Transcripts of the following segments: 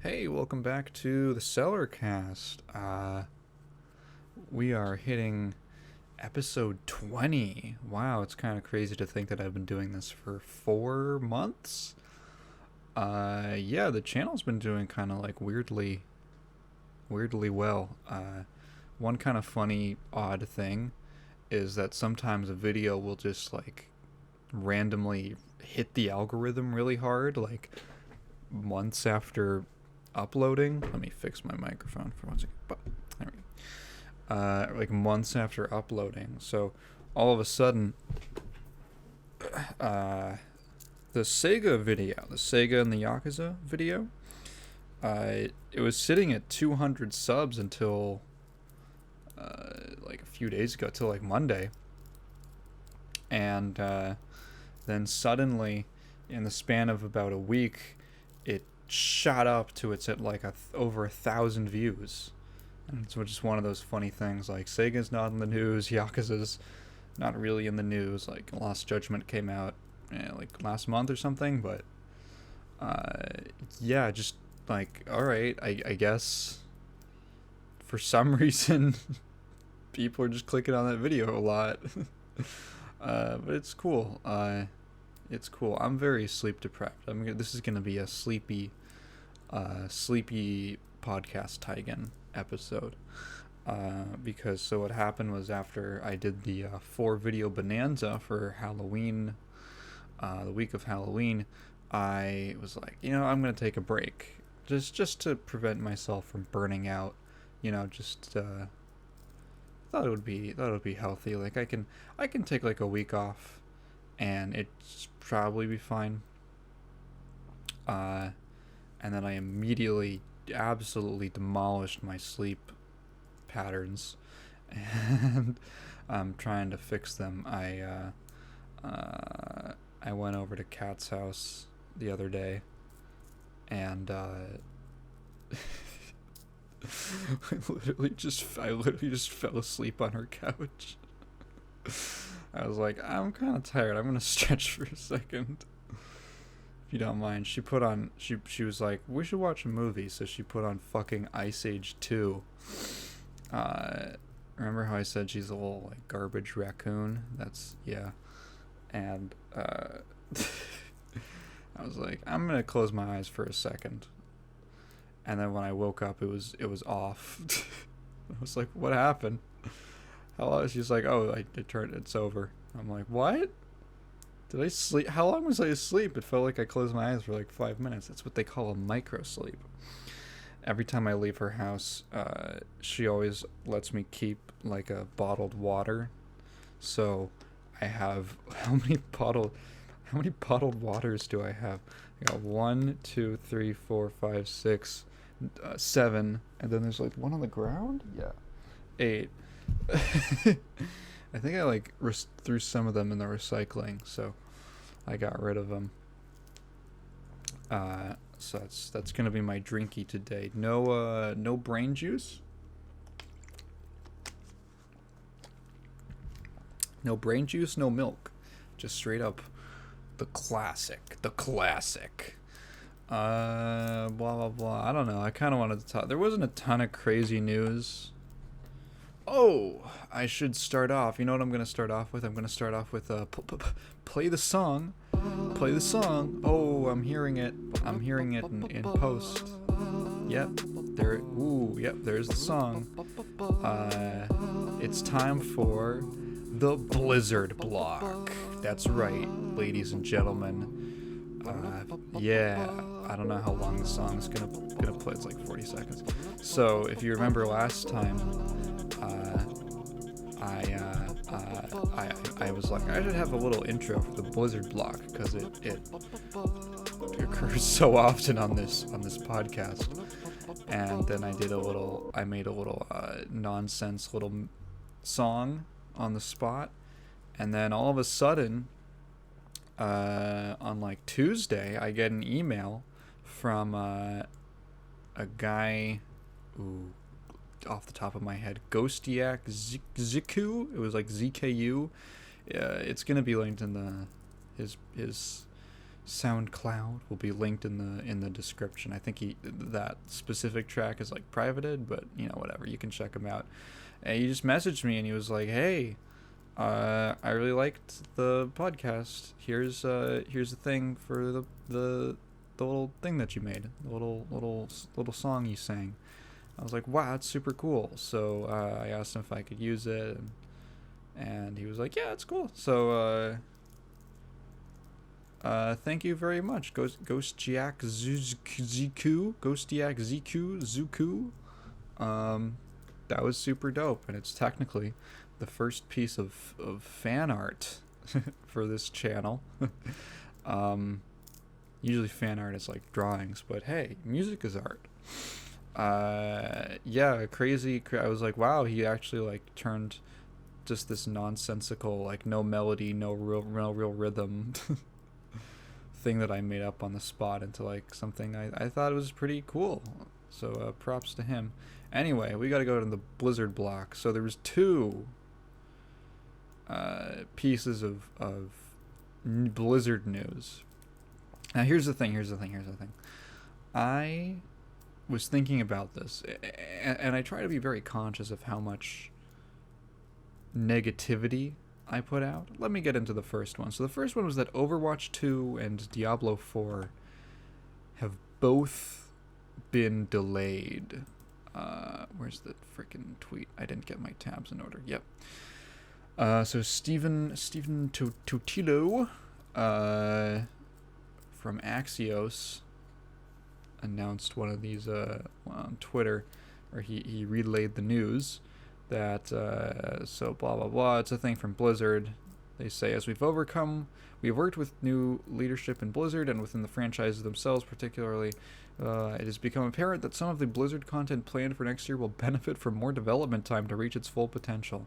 Hey, welcome back to the Cellarcast. We are hitting episode 20. Wow, it's kind of crazy to think that I've been doing this for 4 months. Yeah, the channel's been doing kind of like weirdly well. One kind of funny, odd thing is that sometimes a video will just like randomly hit the algorithm really hard, like months after uploading. Let me fix my microphone for 1 second. There we go. Like months after uploading. So all of a sudden, the Sega video, the Sega and the Yakuza video, it was sitting at 200 subs until like a few days ago, till like Monday. And then suddenly, in the span of about a week, it shot up to it's at like over 1,000 views, and it's just one of those funny things. Like Sega's not in the news, Yakuza's not really in the news. Like Lost Judgment came out like last month or something, but yeah, just like alright, I guess for some reason people are just clicking on that video a lot. But it's cool. It's cool. I'm very sleep deprived. This is gonna be a sleepy podcast Taigen episode. Because so what happened was after I did the 4 video bonanza for Halloween, the week of Halloween, I was like, I'm gonna take a break, just to prevent myself from burning out. Just thought it would be healthy. Like I can take like a week off, and it's probably be fine. And then I immediately absolutely demolished my sleep patterns, and I'm trying to fix them. I went over to Kat's house the other day, and I literally just fell asleep on her couch. I was like, I'm kind of tired. I'm gonna stretch for a second, if you don't mind. She was like, we should watch a movie. So she put on fucking Ice Age 2. Remember how I said she's a little like garbage raccoon? Yeah. And I was like, I'm gonna close my eyes for a second. And then when I woke up, it was off. I was like, what happened? She's like, oh, it's over. I'm like, what? Did I sleep? How long was I asleep? It felt like I closed my eyes for like 5 minutes. That's what they call a micro sleep. Every time I leave her house, she always lets me keep like a bottled water. So I have, how many bottled waters do I have? I got 1, 2, 3, 4, 5, 6, 7, and then there's like one on the ground. Yeah, 8. I think I like threw some of them in the recycling, so I got rid of them. So that's gonna be my drinky today. No brain juice. No brain juice. No milk. Just straight up the classic. Blah blah blah. I don't know. I kind of wanted to talk. There wasn't a ton of crazy news. Oh, I should start off. You know what I'm gonna start off with? I'm gonna start off with play the song. Play the song. Oh, I'm hearing it. In post. Yep. There. Ooh. Yep. There's the song. It's time for the Blizzard block. That's right, ladies and gentlemen. Yeah. I don't know how long the song is gonna play. It's like 40 seconds. So if you remember last time, I was like, I should have a little intro for the Blizzard block because it occurs so often on this podcast. And then I made a little nonsense little song on the spot, and then all of a sudden, on like Tuesday, I get an email from a guy who, off the top of my head, ghostiaczku. It was like ZKU. It's gonna be linked in his SoundCloud will be linked in the description. I think that specific track is like privated, but you know, whatever. You can check him out. And he just messaged me and he was like, "Hey, I really liked the podcast. Here's the thing for the little thing that you made, the little song you sang." I was like, "Wow, that's super cool." So I asked him if I could use it, and he was like, "Yeah, it's cool." So thank you very much, ghostiaczku. That was super dope, and it's technically the first piece of fan art for this channel. Usually fan art is like drawings, but hey, music is art. Yeah, crazy. I was like, wow, he actually like turned just this nonsensical, like no melody, no real rhythm thing that I made up on the spot into like something I thought was pretty cool. So props to him. Anyway, we got to go to the Blizzard block. So there was two pieces of Blizzard news. Now here's the thing. I was thinking about this, and I try to be very conscious of how much negativity I put out. Let me get into the first one. So the first one was that Overwatch 2 and Diablo 4 have both been delayed. Where's the freaking tweet? I didn't get my tabs in order. Yep. So Stephen Totilo from Axios announced one of these on Twitter, or he relayed the news that so blah blah blah. It's a thing from Blizzard. They say, as we've worked with new leadership in Blizzard and within the franchises themselves particularly, it has become apparent that some of the Blizzard content planned for next year will benefit from more development time to reach its full potential.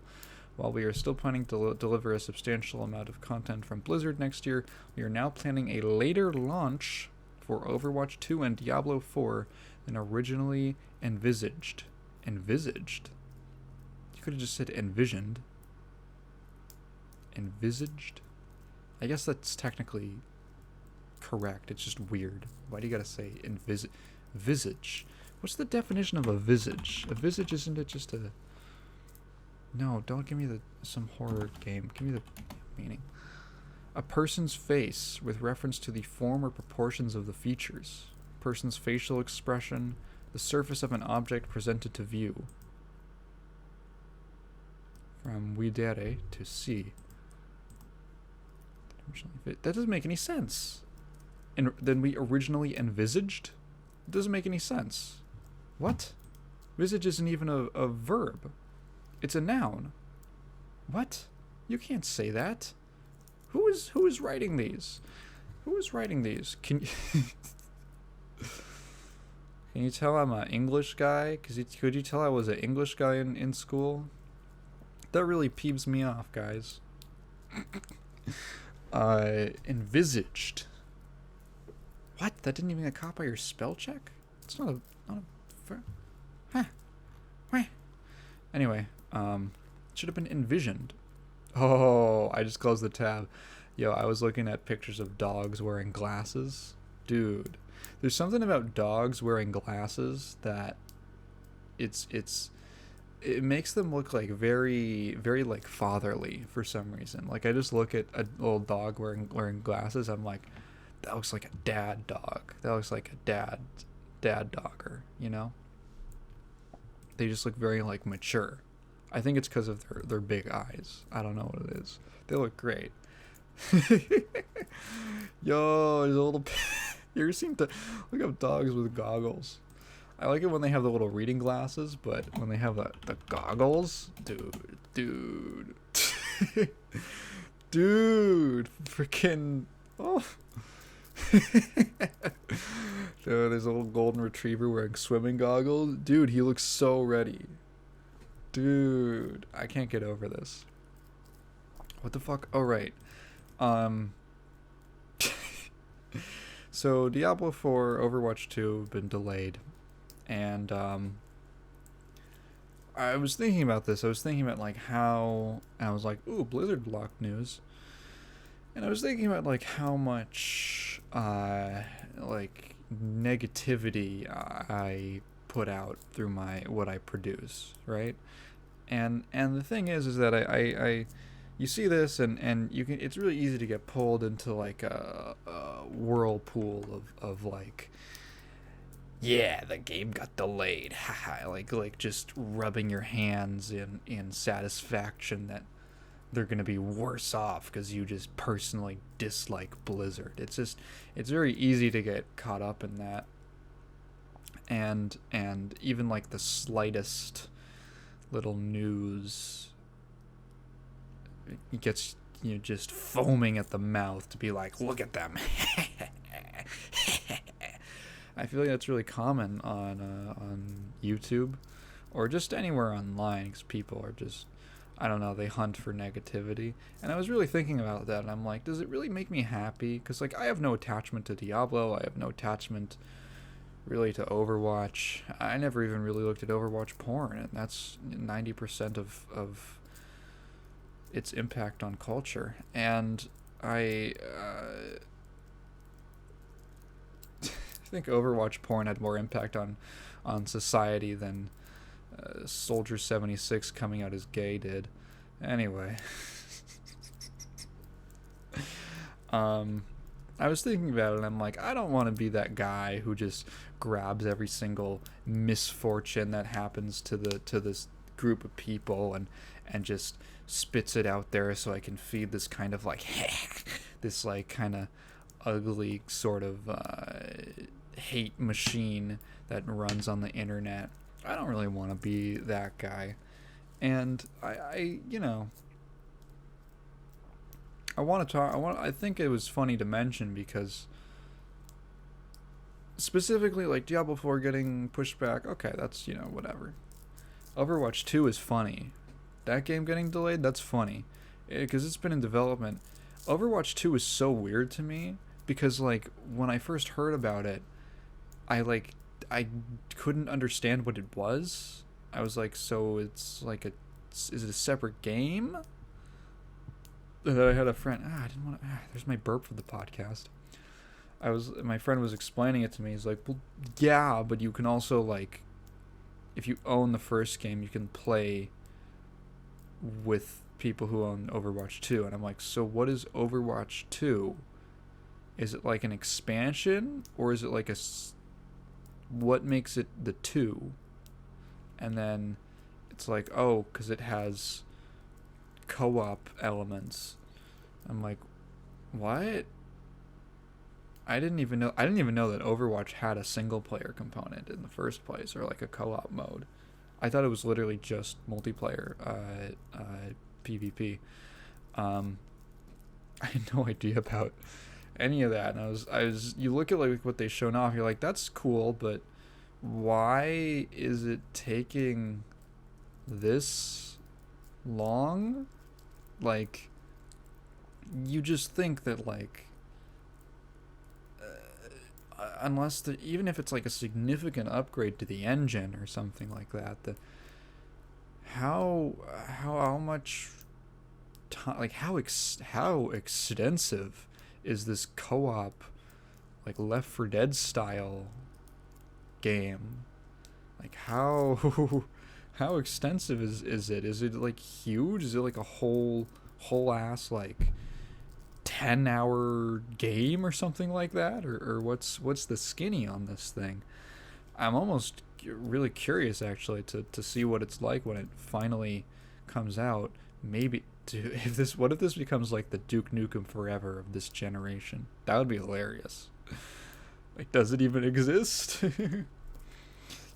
While we are still planning to deliver a substantial amount of content from Blizzard next year, we are now planning a later launch for Overwatch 2 and Diablo 4 than originally envisaged. Envisaged? You could have just said envisioned. Envisaged? I guess that's technically correct. It's just weird. Why do you gotta say visage? What's the definition of a visage? A visage, isn't it just a... No, don't give me some horror game. Give me the meaning. A person's face with reference to the form or proportions of the features. Person's facial expression. The surface of an object presented to view. From videre to see. That doesn't make any sense. And then we originally envisaged? It doesn't make any sense. What? Visage isn't even a verb. It's a noun. What? You can't say that. Who is writing these? Who is writing these? Can you tell I'm an English guy? Could you tell I was an English guy in school? That really peeves me off, guys. Envisaged. What? That didn't even get caught by your spell check? It's not a huh. Why? Anyway, it should have been envisioned. Oh, I just closed the tab. Yo, I was looking at pictures of dogs wearing glasses. Dude, there's something about dogs wearing glasses that it makes them look like very, very like fatherly for some reason. Like I just look at a little dog wearing glasses, I'm like, that looks like a dad dog. That looks like a dad dogger, you know? They just look very like mature. I think it's because of their big eyes. I don't know what it is. They look great. Yo, there's a little... You ever seen look up dogs with goggles? I like it when they have the little reading glasses, but when they have the goggles, dude, dude, freaking, oh. Dude, there's a little golden retriever wearing swimming goggles. Dude, he looks so ready. Dude, I can't get over this. What the fuck? Oh, right. So Diablo 4, Overwatch 2 have been delayed. And I was thinking about this. I was thinking about like how I was like, ooh, Blizzard block news. And I was thinking about like how much like negativity I put out through what I produce, right? And the thing is that I you see this, and you can, it's really easy to get pulled into like a whirlpool of like, yeah, the game got delayed, haha, like just rubbing your hands in satisfaction that they're going to be worse off because you just personally dislike Blizzard. It's very easy to get caught up in that, and even like the slightest little news, it gets you just foaming at the mouth to be like, look at them. I feel like that's really common on YouTube or just anywhere online, because people are just, I don't know, they hunt for negativity. And I was really thinking about that, and I'm like, does it really make me happy? Because like, I have no attachment to Diablo, I have no attachment really to Overwatch. I never even really looked at Overwatch porn, and that's 90% of its impact on culture. And I think Overwatch porn had more impact on society than Soldier 76 coming out as gay did. Anyway. I was thinking about it, and I'm like, I don't want to be that guy who just grabs every single misfortune that happens to this group of people and just spits it out there so I can feed this kind of like this like kind of ugly sort of hate machine that runs on the internet. I don't really want to be that guy. And I you know, I think it was funny to mention because specifically like Diablo 4 getting pushed back, okay, that's, you know, whatever. Overwatch 2 is funny. That game getting delayed, that's funny. Because it's been in development. Overwatch 2 is so weird to me because like when I first heard about it, I couldn't understand what it was. I was like, so it's like is it a separate game? And I had a friend. I didn't want to. There's my burp for the podcast. My friend was explaining it to me. He's like, well, yeah, but you can also like, if you own the first game, you can play with people who own Overwatch 2. And I'm like, so what is Overwatch 2? Is it like an expansion, or is it like what makes it the 2? And then it's like, oh, because it has co-op elements. I'm like, what? I didn't even know that Overwatch had a single player component in the first place, or like a co-op mode. I thought it was literally just multiplayer PvP. I had no idea about any of that, and I was you look at like what they shown off, you're like, that's cool, but why is it taking this long? Like, you just think that like unless even if it's like a significant upgrade to the engine or something like that, how much time, like how extensive is this co-op like Left 4 Dead style game? Like how extensive is it? Is it like huge? Is it like a whole ass like 10-hour game or something like that, or what's the skinny on this thing? I'm almost really curious actually to see what it's like when it finally comes out. Maybe what if this becomes like the Duke Nukem Forever of this generation? That would be hilarious. Like, does it even exist?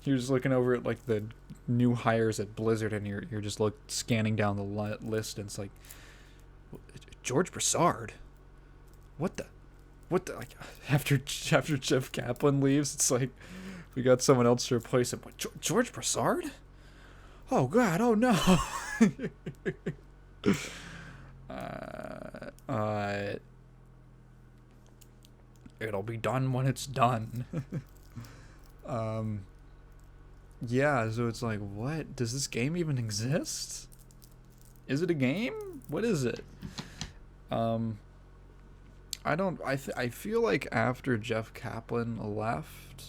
You're just looking over at like the new hires at Blizzard, and you're just scanning down the list, and it's like, George Broussard. What the like after Jeff Kaplan leaves, it's like we got someone else to replace him. What, George Broussard? Oh God! Oh no! It'll be done when it's done. Yeah, so it's like, what? Does this game even exist? Is it a game? What is it? I don't. I feel like after Jeff Kaplan left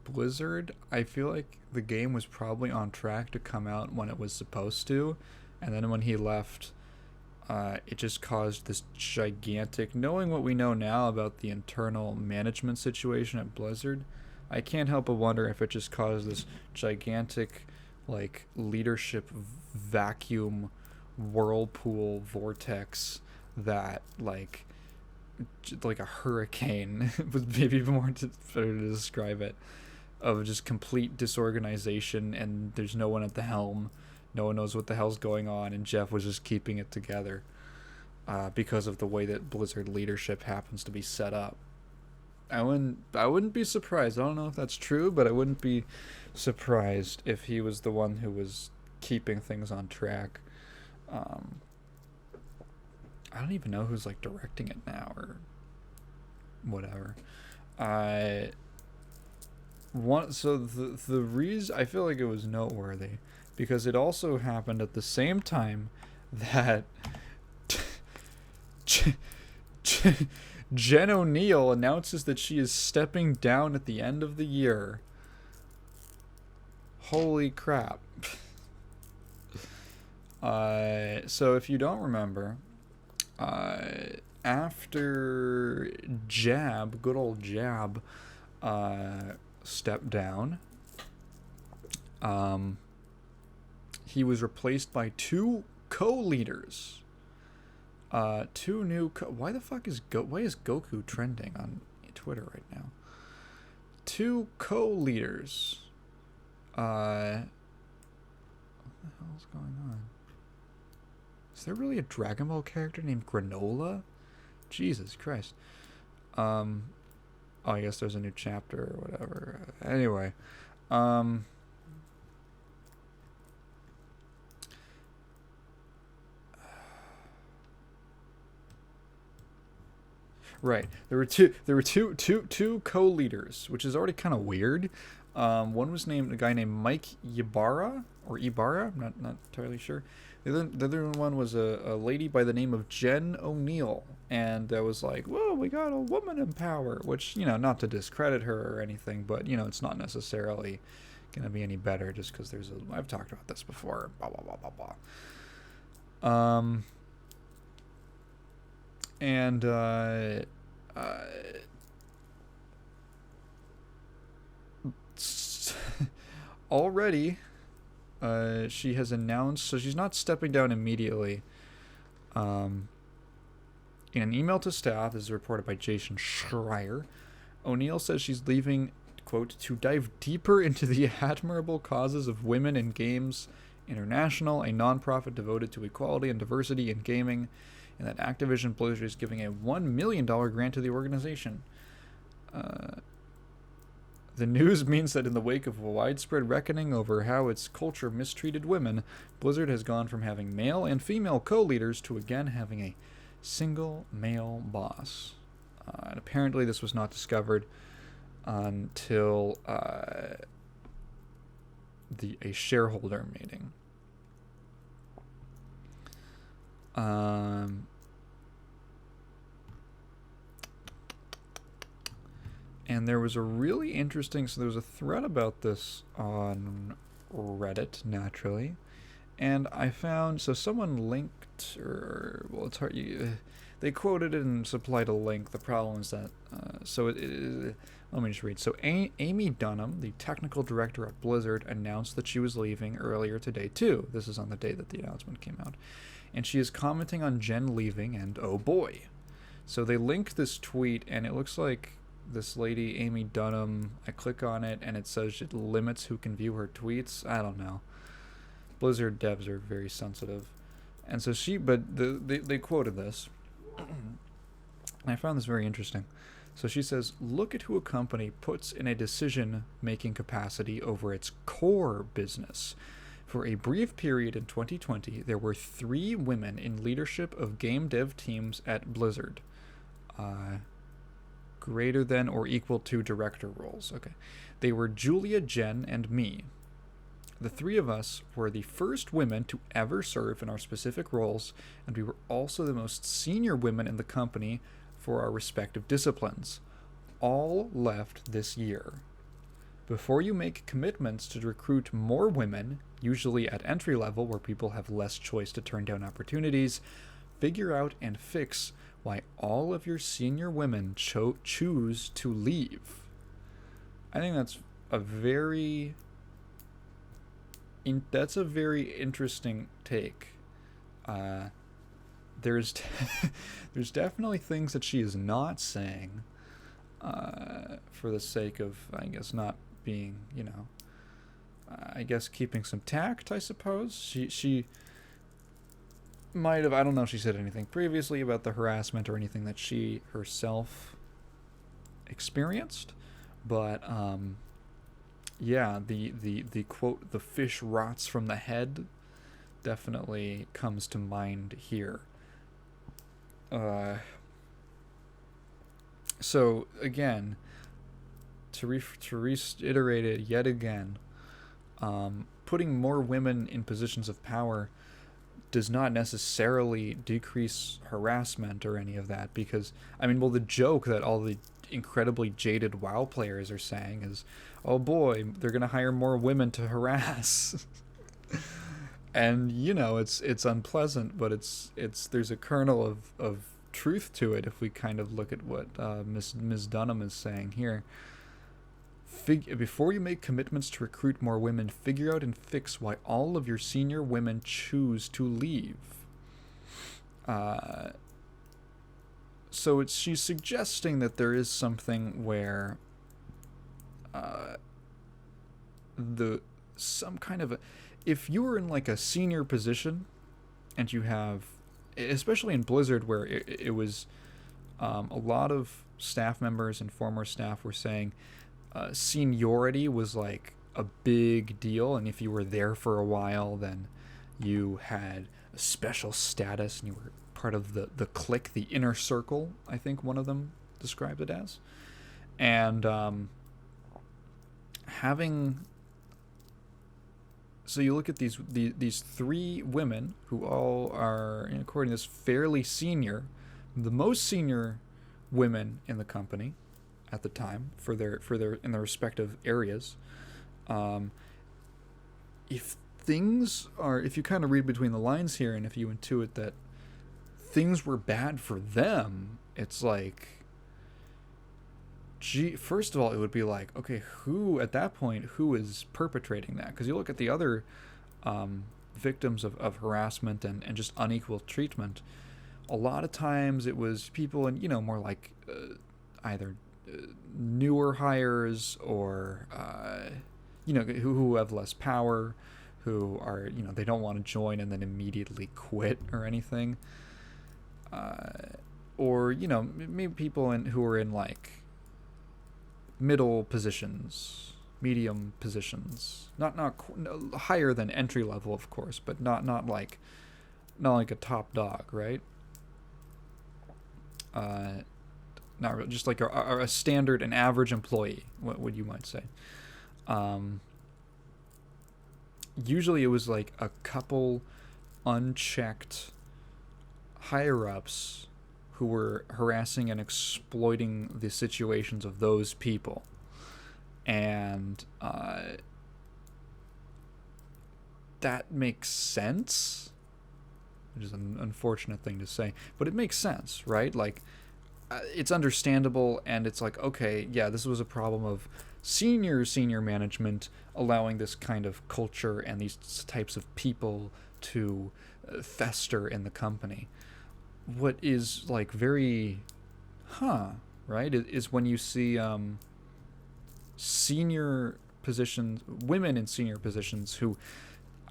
Blizzard, I feel like the game was probably on track to come out when it was supposed to, and then when he left, it just caused this gigantic. Knowing what we know now about the internal management situation at Blizzard, I can't help but wonder if it just caused this gigantic, like, leadership vacuum whirlpool vortex that like a hurricane was maybe more better to describe it, of just complete disorganization, and there's no one at the helm, no one knows what the hell's going on, and Jeff was just keeping it together because of the way that Blizzard leadership happens to be set up. I wouldn't be surprised. I don't know if that's true, but I wouldn't be surprised if he was the one who was keeping things on track. I don't even know who's like directing it now or whatever. So the reason I feel like it was noteworthy because it also happened at the same time that Jen Oneal announces that she is stepping down at the end of the year. Holy crap. So if you don't remember, after good old Jab, stepped down, he was replaced by two co-leaders. Two new why is Goku trending on Twitter right now? Two co-leaders. What the hell's going on? Is there really a Dragon Ball character named Granola? Jesus Christ. Oh, I guess there's a new chapter or whatever. Anyway, right. There were two co-leaders, which is already kind of weird. One was named a guy named Mike Ibarra or Ibarra. I'm not entirely sure. The other one was a lady by the name of Jen Oneal, and that was like, whoa, we got a woman in power, which, you know, not to discredit her or anything, but, you know, it's not necessarily going to be any better just because I've talked about this before, blah, blah, blah, blah, blah. And, already... she has announced, so she's not stepping down immediately. In an email to staff, as reported by Jason Schreier, Oneal says she's leaving, quote, to dive deeper into the admirable causes of women in games international, a nonprofit devoted to equality and diversity in gaming, and that Activision Blizzard is giving a $1 million grant to the organization. The news means that in the wake of a widespread reckoning over how its culture mistreated women, Blizzard has gone from having male and female co-leaders to again having a single male boss. And apparently this was not discovered until a shareholder meeting. And there was a really interesting... So there was a thread about this on Reddit, naturally. And I found... So someone linked... Well, it's hard... They quoted it and supplied a link. The problem is that... let me just read. So Amy Dunham, the technical director at Blizzard, announced that she was leaving earlier today, too. This is on the day that the announcement came out. And she is commenting on Jen leaving, and oh boy. So they linked this tweet, and it looks like... This lady, Amy Dunham, I click on it and it says it limits who can view her tweets. I don't know. Blizzard devs are very sensitive. And so they quoted this. And I found this very interesting. So she says, look at who a company puts in a decision-making capacity over its core business. For a brief period in 2020, there were 3 women in leadership of game dev teams at Blizzard. Greater than or equal to director roles. Okay. They were Julia, Jen, and me. The three of us were the first women to ever serve in our specific roles, and we were also the most senior women in the company for our respective disciplines. All left this year. Before you make commitments to recruit more women, usually at entry level where people have less choice to turn down opportunities, figure out and fix why all of your senior women choose to leave. I think that's a very interesting take. There's there's definitely things that she is not saying for the sake of, I guess, not being, I guess keeping some tact, I suppose. She might have, I don't know if she said anything previously about the harassment or anything that she herself experienced, but yeah, the quote, "the fish rots from the head," definitely comes to mind here. So again, to reiterate it yet again, putting more women in positions of power does not necessarily decrease harassment or any of that, because, the joke that all the incredibly jaded WoW players are saying is, oh boy, they're going to hire more women to harass. And, it's unpleasant, but there's a kernel of truth to it if we kind of look at what Ms. Dunham is saying here. Before you make commitments to recruit more women, figure out and fix why all of your senior women choose to leave. So she's suggesting that there is something where if you were in like a senior position and you have, especially in Blizzard where it was a lot of staff members and former staff were saying seniority was like a big deal, and if you were there for a while, then you had a special status and you were part of the clique, the inner circle, I think one of them described it as. And so you look at these three women who all are, according to this, fairly senior, the most senior women in the company at the time for their in their respective areas. If you kind of read between the lines here, and if you intuit that things were bad for them, it's like, first of all, it would be like, okay, who is perpetrating that? Because you look at the other victims of harassment and just unequal treatment, a lot of times it was people in, more like either newer hires or, who have less power, who are, they don't want to join and then immediately quit or anything. Or, maybe people who are in like middle positions, medium positions, not higher than entry level, of course, but not like a top dog, right? Not really, just like a standard, an average employee, what you might say. Usually it was like a couple unchecked higher-ups who were harassing and exploiting the situations of those people. And that makes sense, which is an unfortunate thing to say, but it makes sense, right? Like, it's understandable, and it's like, okay, yeah, this was a problem of senior management allowing this kind of culture and these types of people to fester in the company. What is like very right is when you see senior positions, women in senior positions who,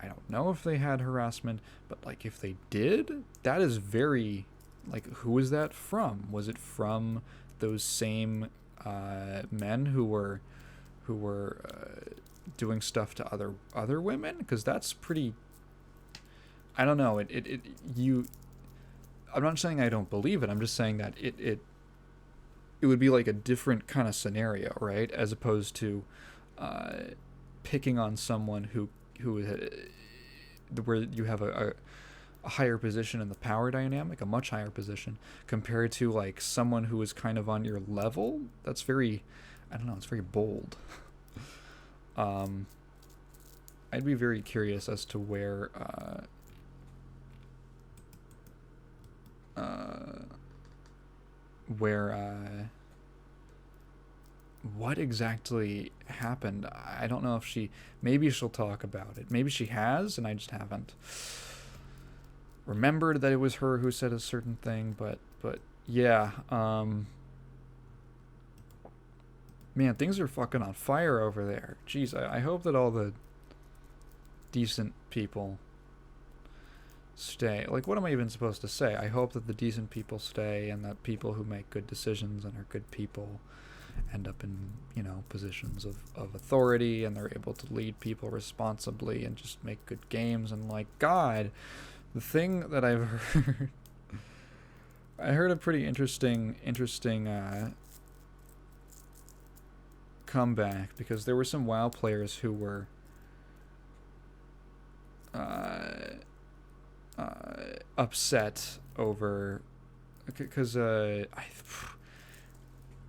I don't know if they had harassment, but like if they did, that is very, like, who is that from? Was it from those same men who were doing stuff to other women? Because that's pretty, I don't know, I'm not saying I don't believe it. I'm just saying that it would be like a different kind of scenario, right? As opposed to picking on someone who where you have a higher position in the power dynamic, a much higher position, compared to like someone who is kind of on your level. That's very, I don't know, it's very bold. I'd be very curious as to where what exactly happened. I don't know if maybe she'll talk about it. Maybe she has, and I just haven't remembered that it was her who said a certain thing, but yeah, man, things are fucking on fire over there. Jeez, I hope that all the decent people stay. Like, what am I even supposed to say? I hope that the decent people stay, and that people who make good decisions and are good people end up in, you know, positions of authority, and they're able to lead people responsibly and just make good games. And like, God, the thing that I've heard, I heard a pretty interesting comeback, because there were some WoW players who were upset over, because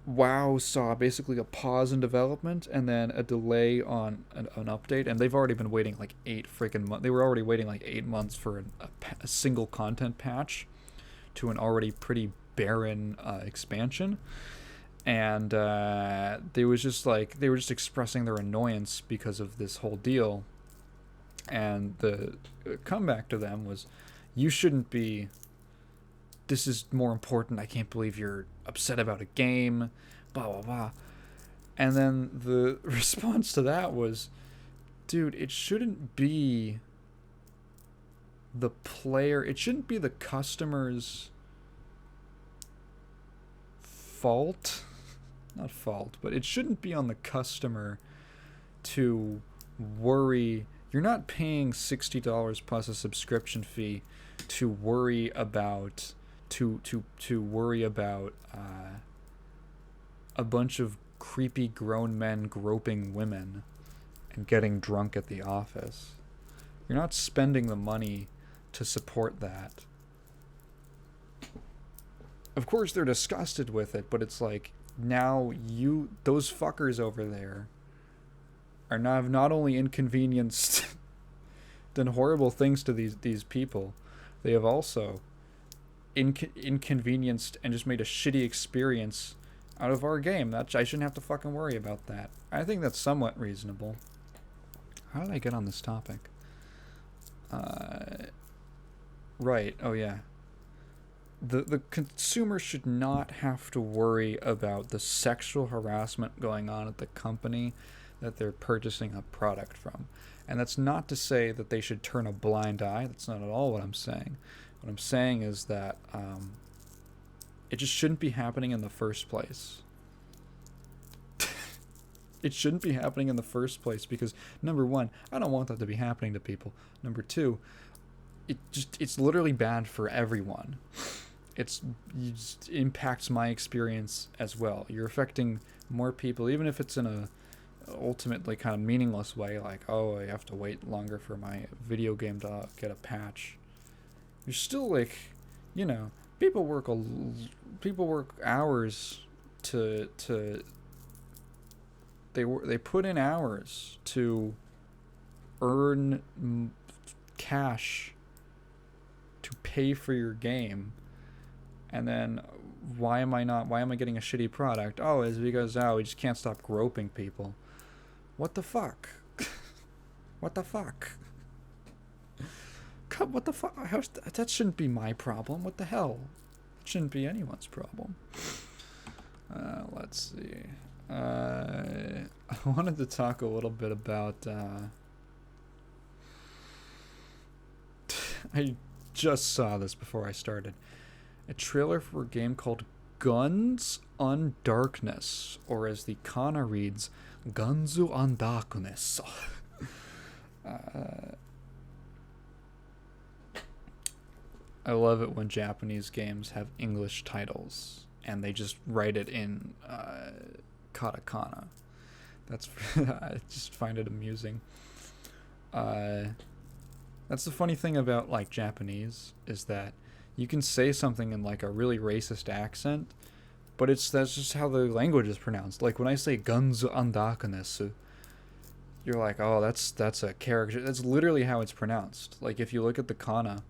WoW saw basically a pause in development and then a delay on an update, and they've already been waiting like 8 freaking months. They were already waiting like 8 months for a single content patch to an already pretty barren expansion, and they were just expressing their annoyance because of this whole deal. And the comeback to them was, you shouldn't be, this is more important, I can't believe you're upset about a game, blah blah blah. And then the response to that was, dude, it shouldn't be the player, it shouldn't be the customer's fault, not fault, but it shouldn't be on the customer to worry. You're not paying $60 plus a subscription fee to worry about worry about a bunch of creepy grown men groping women and getting drunk at the office. You're not spending the money to support that. Of course they're disgusted with it, but it's like, now those fuckers over there are not only inconvenienced done horrible things to these people, they have also inconvenienced and just made a shitty experience out of our game. That I shouldn't have to fucking worry about that. I think that's somewhat reasonable. How did I get on this topic? Right. Oh yeah. The consumer should not have to worry about the sexual harassment going on at the company that they're purchasing a product from. And that's not to say that they should turn a blind eye. That's not at all what I'm saying. What I'm saying is that it just shouldn't be happening in the first place. It shouldn't be happening in the first place because, number one, I don't want that to be happening to people. Number two, it's literally bad for everyone. It impacts my experience as well. You're affecting more people, even if it's in a ultimately kind of meaningless way, like, oh, I have to wait longer for my video game to get a patch. You're still like, you know, people work hours to they put in hours to earn cash to pay for your game. And then why am I getting a shitty product? Oh, it's because we just can't stop groping people. What the fuck? What the fuck? What the fuck? That shouldn't be my problem. What the hell? It shouldn't be anyone's problem. Let's see. I wanted to talk a little bit about I just saw this before I started. A trailer for a game called Guns Undarkness, or as the kana reads, Gunzu Undarkness. I love it when Japanese games have English titles and they just write it in katakana. I just find it amusing. That's the funny thing about like Japanese is that you can say something in like a really racist accent, but that's just how the language is pronounced. Like when I say guns Undarkness, you're like, oh, that's a character. That's literally how it's pronounced. Like if you look at the kana,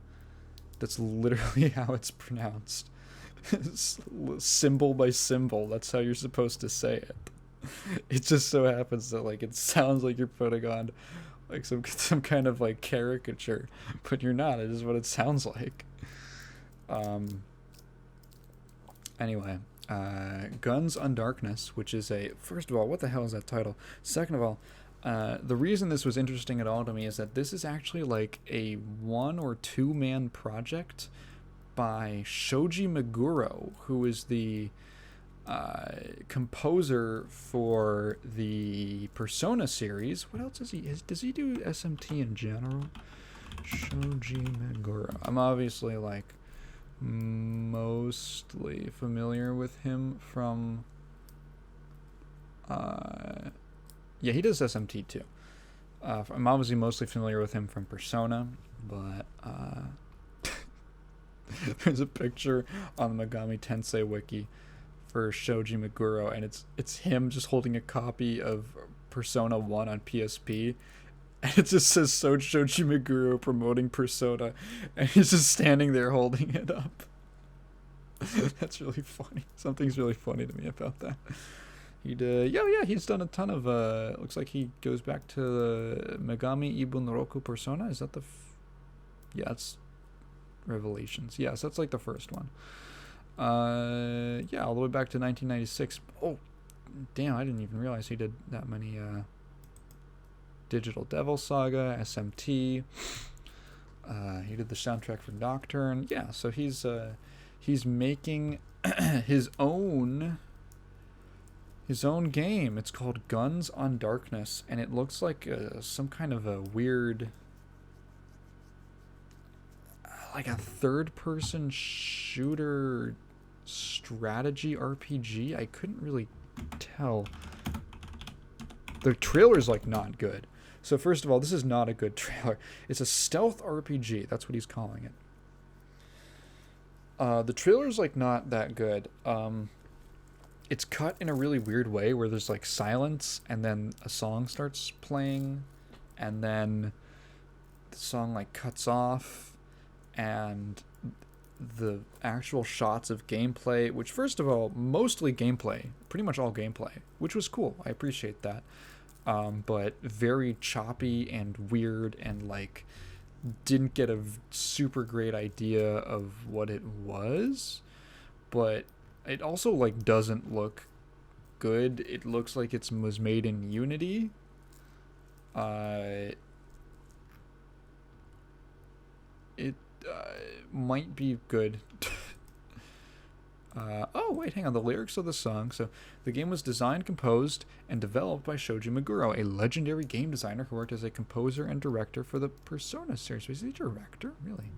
that's literally how it's pronounced. Symbol by symbol. That's how you're supposed to say it. It just so happens that like it sounds like you're putting on like some kind of like caricature, but you're not. It is what it sounds like. Anyway, Guns Undarkness, which is first of all, what the hell is that title? Second of all, the reason this was interesting at all to me is that this is actually like a 1 or 2 man project by Shoji Meguro, who is the composer for the Persona series. What else does he do SMT in general? Shoji Meguro. I'm obviously like mostly familiar with him from yeah, he does SMT too. I'm obviously mostly familiar with him from Persona, but there's a picture on the Megami Tensei wiki for Shoji Meguro, and it's him just holding a copy of Persona 1 on PSP, and it just says Shoji Meguro promoting Persona, and he's just standing there holding it up. That's really funny. Something's really funny to me about that. He's done a ton of looks like he goes back to the Megami Ibunroku Persona. Is that yeah, it's Revelations. Yes, that's like the first one. Yeah, all the way back to 1996. Oh, damn, I didn't even realize he did that many Digital Devil Saga, SMT. He did the soundtrack for Nocturne. Yeah, so he's making his own game. It's called Guns Undarkness, and it looks like some kind of a weird, like a third-person shooter strategy RPG. I couldn't really tell. The trailer's like not good. So first of all, this is not a good trailer. It's a stealth RPG. That's what he's calling it. The trailer's like not that good. It's cut in a really weird way where there's like silence and then a song starts playing and then the song like cuts off, and the actual shots of gameplay, which first of all, mostly gameplay, pretty much all gameplay, which was cool. I appreciate that. But very choppy and weird, and like didn't get a super great idea of what it was, but it also like doesn't look good. It looks like it was made in Unity. It might be good. Oh, wait, hang on. The lyrics of the song. So, the game was designed, composed, and developed by Shoji Meguro, a legendary game designer who worked as a composer and director for the Persona series. Was he a director? Really?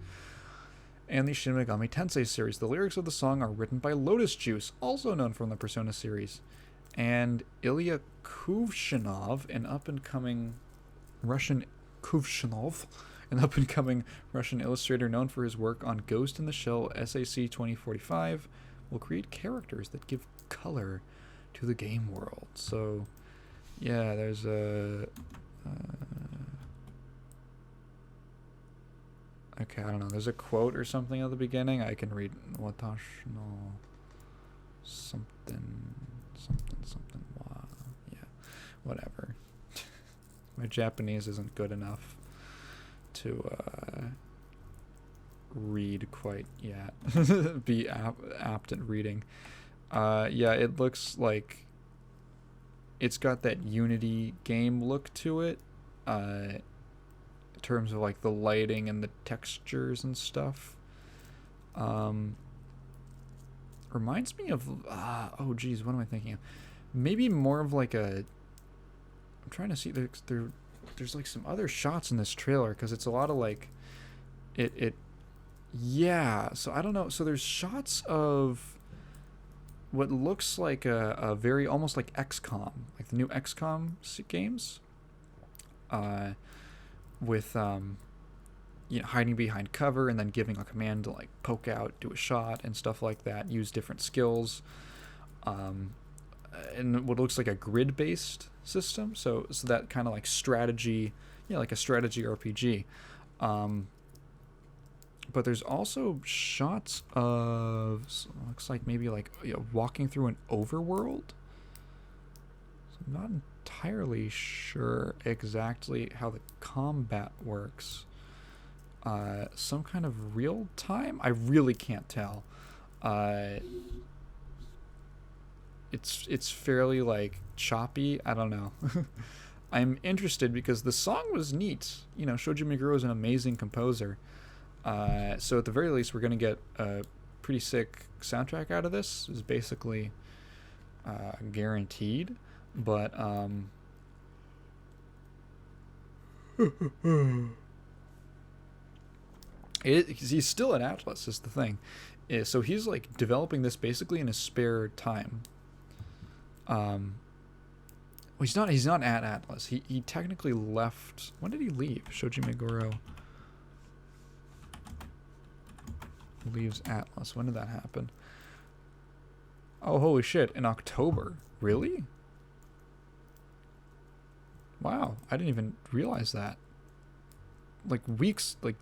And the Shin Megami Tensei series. The lyrics of the song are written by Lotus Juice, also known from the Persona series, and Ilya Kuvshinov, an up-and-coming Russian illustrator known for his work on Ghost in the Shell SAC 2045, will create characters that give color to the game world. So, yeah, there's a... okay, I don't know. There's a quote or something at the beginning. I can read. Watashi no something. Wa. Yeah, whatever. My Japanese isn't good enough to read quite yet. Be apt at reading. Yeah, it looks like it's got that Unity game look to it. In terms of like the lighting and the textures and stuff. Reminds me of oh geez, what am I thinking of? Maybe more of like a... I'm trying to see, there's like some other shots in this trailer, because it's a lot of like yeah, so I don't know. So there's shots of what looks like a very almost like XCOM, like the new XCOM games, with hiding behind cover and then giving a command to like poke out, do a shot and stuff like that, use different skills, and what looks like a grid-based system, so that kind of like strategy, like a strategy RPG. But there's also shots of, looks like maybe like walking through an overworld. So I'm not entirely sure exactly how the combat works. Some kind of real time? I really can't tell. It's fairly like choppy. I don't know. I'm interested because the song was neat. Shoji Meguro is an amazing composer. So at the very least, we're going to get a pretty sick soundtrack out of this. Is basically guaranteed. But he's still at Atlas is the thing. So he's like developing this basically in his spare time. He's not at Atlas. He technically left. When did he leave? Shoji Meguro leaves Atlas. When did that happen? Oh, holy shit. In October. Really? Wow. I didn't even realize that. Like weeks, like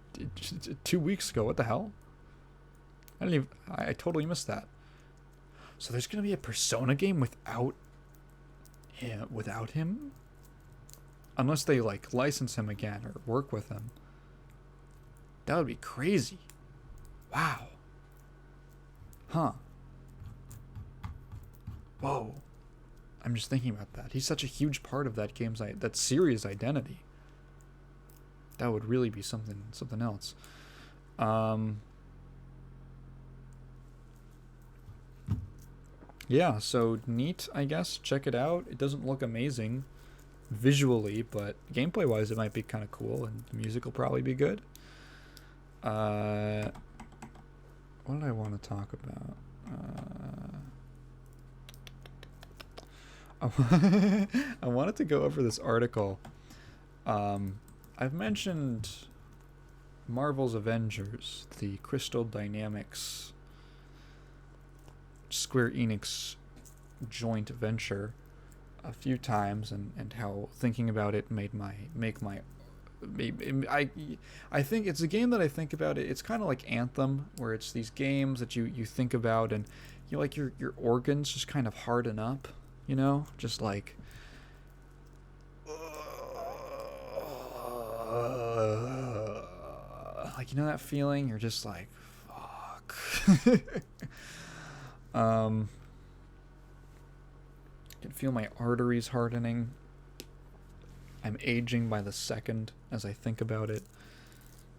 2 weeks ago. What the hell? I totally missed that. So there's going to be a Persona game without him? Unless they like license him again or work with him. That would be crazy. Wow. Huh. Whoa. I'm just thinking about that. He's such a huge part of that that series identity. That would really be something else. Yeah, so neat, I guess. Check it out. It doesn't look amazing visually, but gameplay-wise it might be kind of cool, and the music will probably be good. What did I want to talk about? I wanted to go over this article. I've mentioned Marvel's Avengers, the Crystal Dynamics Square Enix joint venture a few times, and how thinking about it I think it's a game that I think about it. It's kind of like Anthem, where it's these games that you think about, and like your organs just kind of harden up, just like that feeling. You're just like, fuck. I can feel my arteries hardening. I'm aging by the second as I think about it.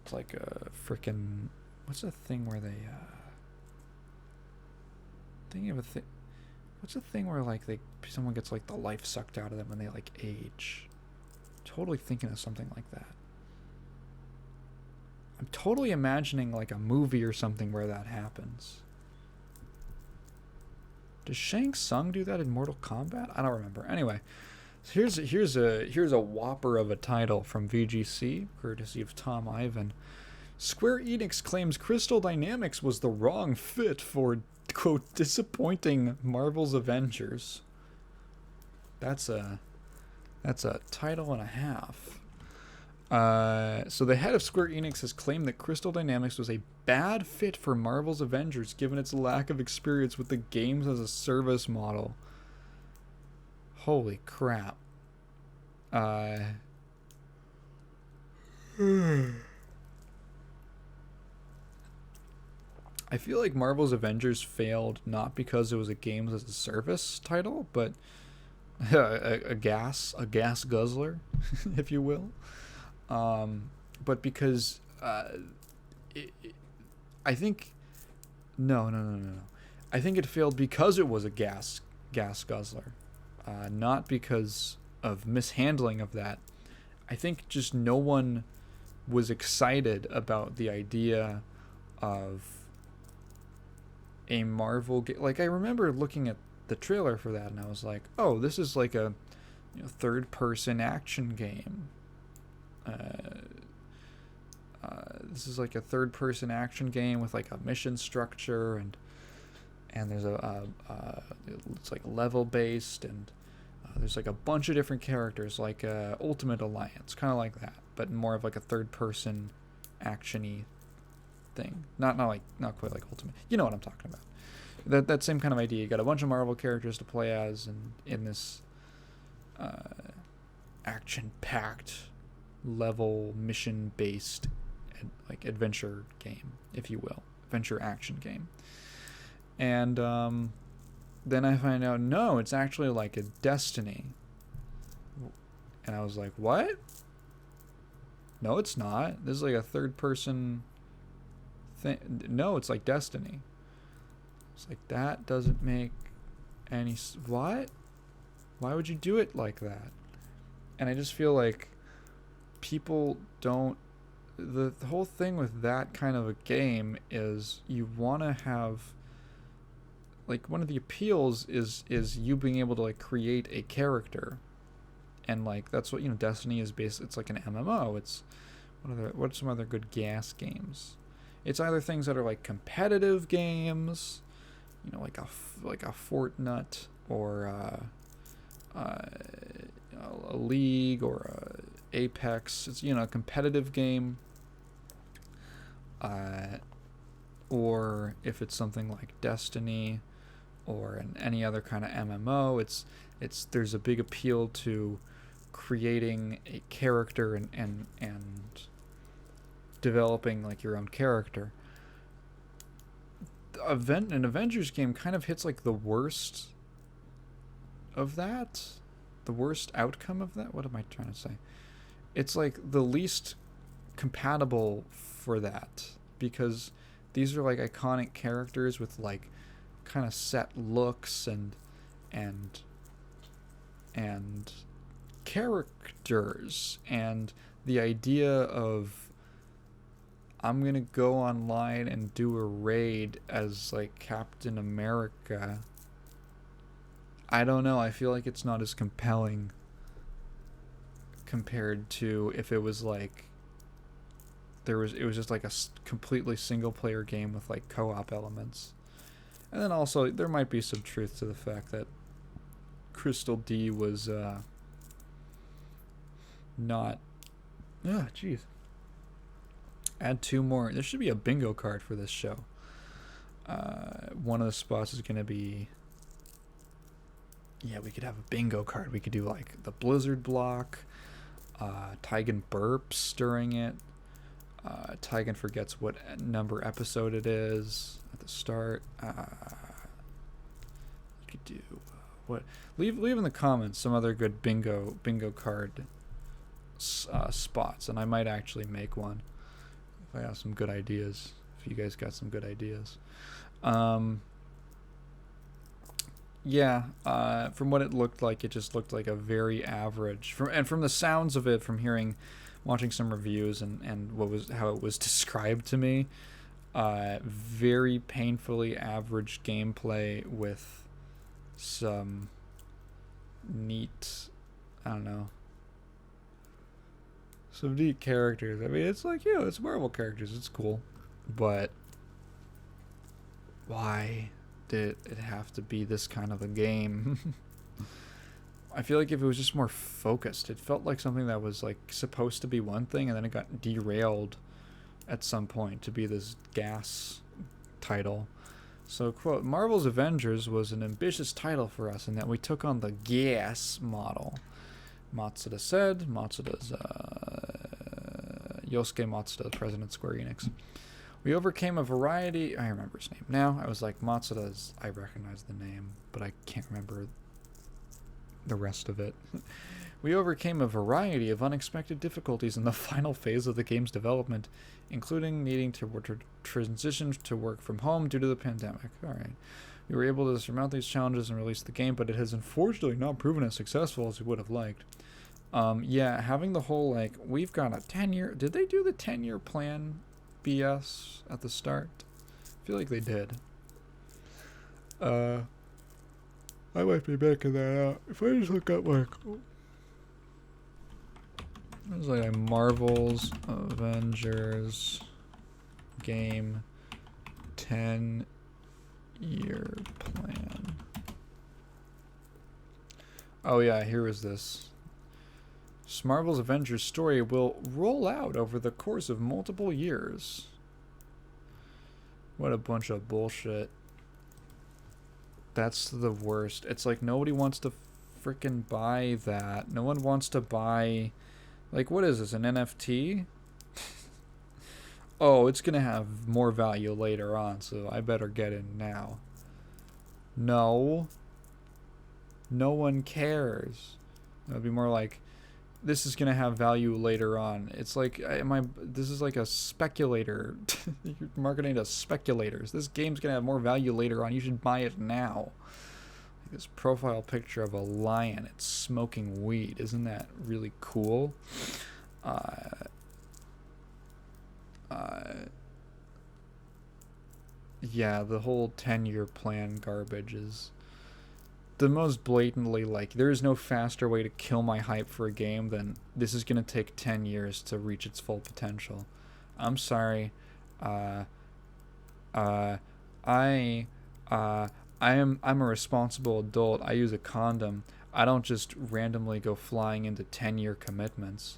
It's like a freaking... What's the thing where they... Thinking of a thing... What's the thing where like someone gets like the life sucked out of them when they like age? Totally thinking of something like that. I'm totally imagining like a movie or something where that happens. Does Shang Tsung do that in Mortal Kombat? I don't remember. Anyway, so here's a whopper of a title from VGC, courtesy of Tom Ivan. Square Enix claims Crystal Dynamics was the wrong fit for, quote, disappointing Marvel's Avengers. That's a title and a half. So the head of Square Enix has claimed that Crystal Dynamics was a bad fit for Marvel's Avengers given its lack of experience with the games as a service model. Holy crap. I feel like Marvel's Avengers failed not because it was a games as a service title, but a GaaS Guzzler, if you will. But because I think no. I think it failed because it was a GaaS Guzzler, not because of mishandling of that. I think just no one was excited about the idea of a Marvel game. Like, I remember looking at the trailer for that and I was like, oh, this is like a third-person action game. This is like a third-person action game with like a mission structure, and there's it's like level-based, and there's like a bunch of different characters, like Ultimate Alliance, kind of like that, but more of like a third-person action-y thing. Not quite like Ultimate. You know what I'm talking about. That same kind of idea. You got a bunch of Marvel characters to play as, and in this action-packed, level mission-based like adventure game, if you will, adventure action game. And then I find out, no, it's actually like a Destiny. And I was like, what? No, it's not. This is like a third-person thing. No, it's like Destiny. It's like, that doesn't make any... What? Why would you do it like that? And I just feel like people don't... The whole thing with that kind of a game is you want to have... Like, one of the appeals is you being able to, like, create a character. And, like, that's what, you know, Destiny is based... It's like an MMO. It's... What's some other good GaaS games? It's either things that are, like, competitive games... You know, like a Fortnite or a League or a Apex. It's, you know, a competitive game. Or if it's something like Destiny or any other kind of MMO, it's there's a big appeal to creating a character and developing like your own character. An Avengers game kind of hits like the worst of that, the worst outcome of that. What am I trying to say? It's like the least compatible for that, because these are like iconic characters with like kind of set looks and characters, and the idea of I'm going to go online and do a raid as, like, Captain America. I don't know. I feel like it's not as compelling compared to if it was, like, it was just, like, a completely single-player game with, like, co-op elements. And then also, there might be some truth to the fact that Crystal D was, not... Ah, jeez. Add 2 more. There should be a bingo card for this show. One of the spots is going to be... Yeah, we could have a bingo card. We could do, like, the Blizzard block. Tygan burps during it. Tygan forgets what number episode it is at the start. You could do... what? Leave in the comments some other good bingo card spots, and I might actually make one. I have some good ideas. If you guys got some good ideas. Yeah, from what it looked like, it just looked like a very average... From the sounds of it, from watching some reviews and how it was described to me, very painfully average gameplay with some neat... I don't know... some neat characters. I mean, it's like, it's Marvel characters. It's cool. But why did it have to be this kind of a game? I feel like if it was just more focused, it felt like something that was like supposed to be one thing, and then it got derailed at some point to be this GaaS title. So, quote, Marvel's Avengers was an ambitious title for us in that we took on the GaaS model. Matsuda said. Matsuda's Yosuke Matsuda, president of Square Enix. We overcame a variety... I remember his name now. I was like, Matsuda's... I recognize the name, but I can't remember the rest of it. We overcame a variety of unexpected difficulties in the final phase of the game's development, including needing to transition to work from home due to the pandemic. All right. We were able to surmount these challenges and release the game, but it has unfortunately not proven as successful as we would have liked. Yeah, having the whole, like, we've got a 10-year... Did they do the 10-year plan BS at the start? I feel like they did. I might be making that out. If I just look up, like... It's like a Marvel's Avengers game 10-year plan. Oh yeah, here is this. Marvel's Avengers story will roll out over the course of multiple years. What a bunch of bullshit. That's the worst. It's like nobody wants to freaking buy that. No one wants to buy... Like, what is this, an NFT? Oh, it's gonna have more value later on, so I better get in now. No. No one cares. It would be more like, this is gonna have value later on. It's like, this is like a speculator. You're marketing to speculators. This game's gonna have more value later on. You should buy it now. Like this profile picture of a lion. It's smoking weed. Isn't that really cool? Yeah, the whole 10-year plan garbage is the most blatantly, like, there is no faster way to kill my hype for a game than this is going to take 10 years to reach its full potential. I'm sorry. I'm a responsible adult. I use a condom. I don't just randomly go flying into 10-year commitments.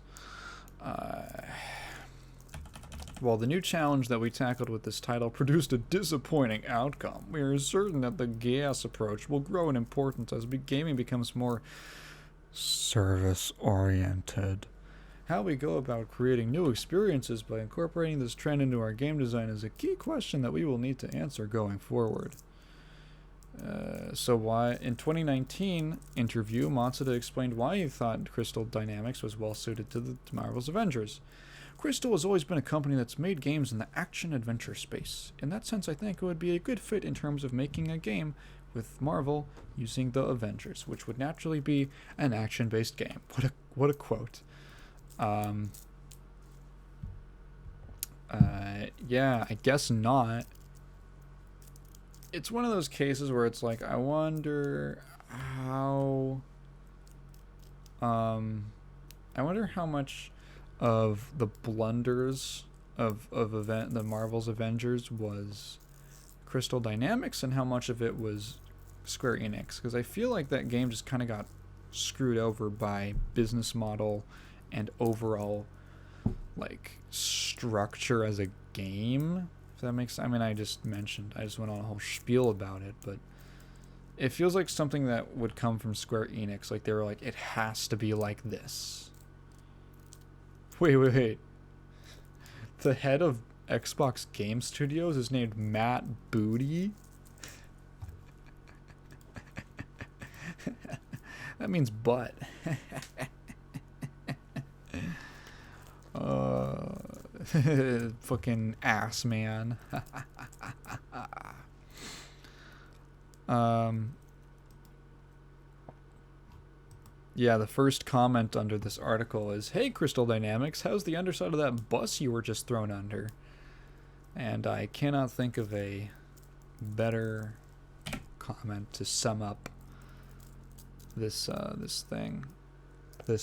While the new challenge that we tackled with this title produced a disappointing outcome, we are certain that the GaaS approach will grow in importance as gaming becomes more service-oriented. How we go about creating new experiences by incorporating this trend into our game design is a key question that we will need to answer going forward. So why, in 2019 interview, Matsuda explained why he thought Crystal Dynamics was well suited to Marvel's Avengers. Crystal has always been a company that's made games in the action-adventure space. In that sense, I think it would be a good fit in terms of making a game with Marvel using the Avengers, which would naturally be an action-based game. What a quote. Yeah, I guess not. It's one of those cases where it's like, I wonder how much of the blunders of the Marvel's Avengers was Crystal Dynamics and how much of it was Square Enix, because I feel like that game just kind of got screwed over by business model and overall like structure as a game, if that makes sense. I mean, I just went on a whole spiel about it, but it feels like something that would come from Square Enix. Like they were like, it has to be like this. Wait. The head of Xbox Game Studios is named Matt Booty? That means butt. Fucking ass man. Yeah, the first comment under this article is, "Hey, Crystal Dynamics, how's the underside of that bus you were just thrown under?" And I cannot think of a better comment to sum up this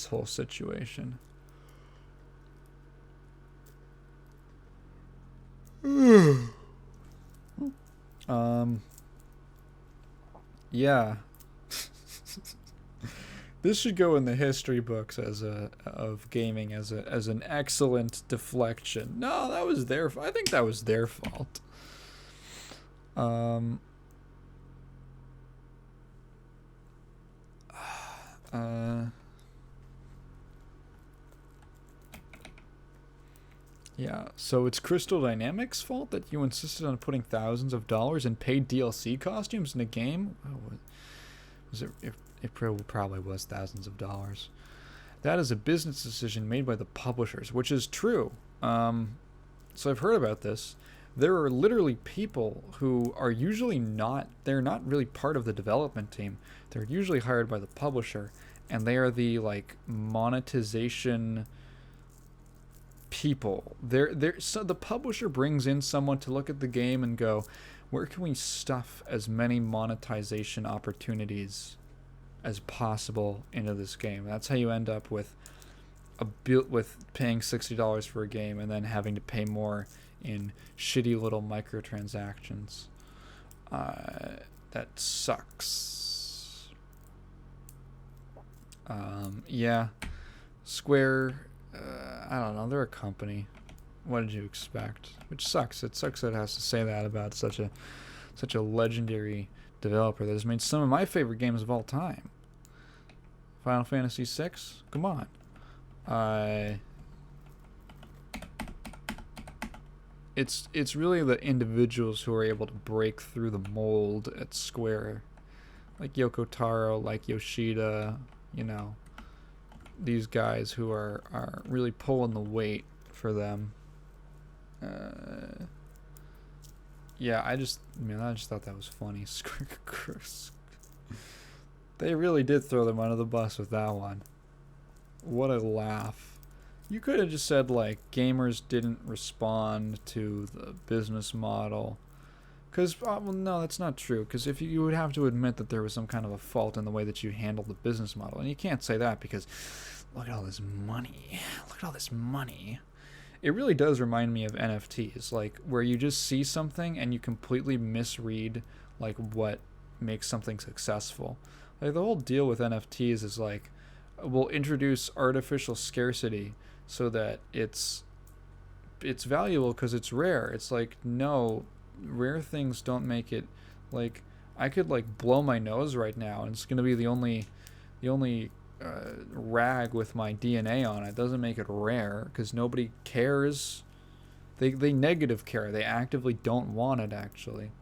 whole situation. Yeah. This should go in the history books of gaming as an excellent deflection. No, that was I think that was their fault. Yeah, so it's Crystal Dynamics' fault that you insisted on putting thousands of dollars in paid DLC costumes in a game? Oh, was it? It probably was thousands of dollars. That is a business decision made by the publishers, which is true. So I've heard about this. There are literally people who are usually they're not really part of the development team. They're usually hired by the publisher, and they are the like monetization people. So the publisher brings in someone to look at the game and go, where can we stuff as many monetization opportunities as possible into this game? That's how you end up with with paying $60 for a game and then having to pay more in shitty little microtransactions. That sucks. Yeah, Square, I don't know, they're a company. What did you expect? Which sucks. It sucks that it has to say that about such a legendary developer that has made some of my favorite games of all time. Final Fantasy VI? Come on. It's really the individuals who are able to break through the mold at Square, like Yoko Taro, like Yoshida, you know, these guys who are really pulling the weight for them. Yeah, I just thought that was funny. They really did throw them under the bus with that one. What a laugh. You could have just said, like, gamers didn't respond to the business model. Because, well, no, that's not true. Because if you would have to admit that there was some kind of a fault in the way that you handled the business model. And you can't say that because, look at all this money. Look at all this money. It really does remind me of NFTs. Like, where you just see something and you completely misread, like, what makes something successful. Like, the whole deal with NFTs is, like, we'll introduce artificial scarcity so that it's valuable because it's rare. It's like, no, rare things don't make it. Like, I could, like, blow my nose right now and it's gonna be the only rag with my DNA on it. Doesn't make it rare because nobody cares. They negative care. They actively don't want it, actually,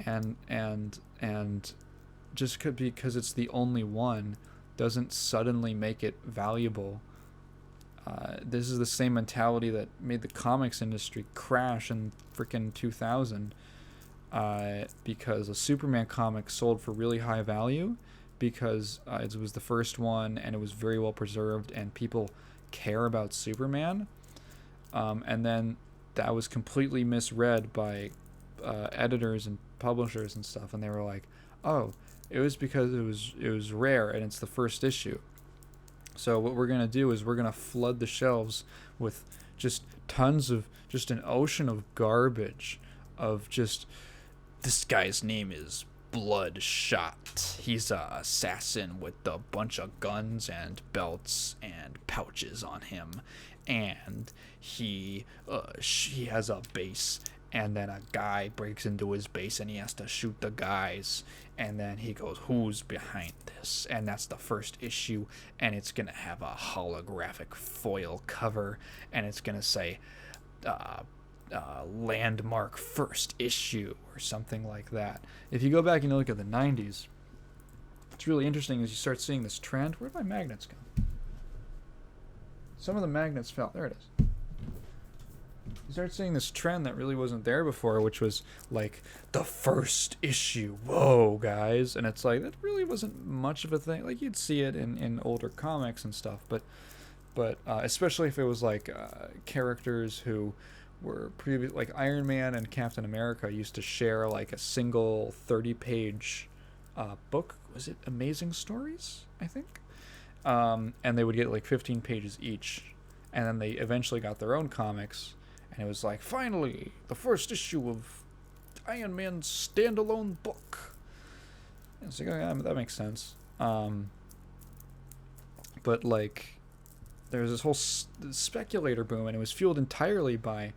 and just because it's the only one doesn't suddenly make it valuable. This is the same mentality that made the comics industry crash in frickin' 2000, because a Superman comic sold for really high value because it was the first one and it was very well preserved and people care about Superman. And then that was completely misread by editors and publishers and stuff, and they were like, oh, it was because it was rare and it's the first issue. So what we're going to do is we're going to flood the shelves with just tons of, just an ocean of garbage of just, this guy's name is Bloodshot. He's a assassin with a bunch of guns and belts and pouches on him. And he has a base. And then a guy breaks into his base and he has to shoot the guys. And then he goes, who's behind this? And that's the first issue. And it's going to have a holographic foil cover. And it's going to say, landmark first issue or something like that. If you go back and you look at the 90s, what's really interesting is you start seeing this trend. Where'd my magnets go? Some of the magnets fell. There it is. You start seeing this trend that really wasn't there before, which was like the first issue. Whoa, guys. And it's like, that really wasn't much of a thing. Like, you'd see it in older comics and stuff, but especially if it was like characters who were previous, like Iron Man and Captain America used to share like a single 30-page book. Was it Amazing Stories, I think? And they would get like 15 pages each. And then they eventually got their own comics. And it was like, finally, the first issue of Iron Man's standalone book. And it's like, oh, yeah, that makes sense. But, like, there was this whole speculator boom, and it was fueled entirely by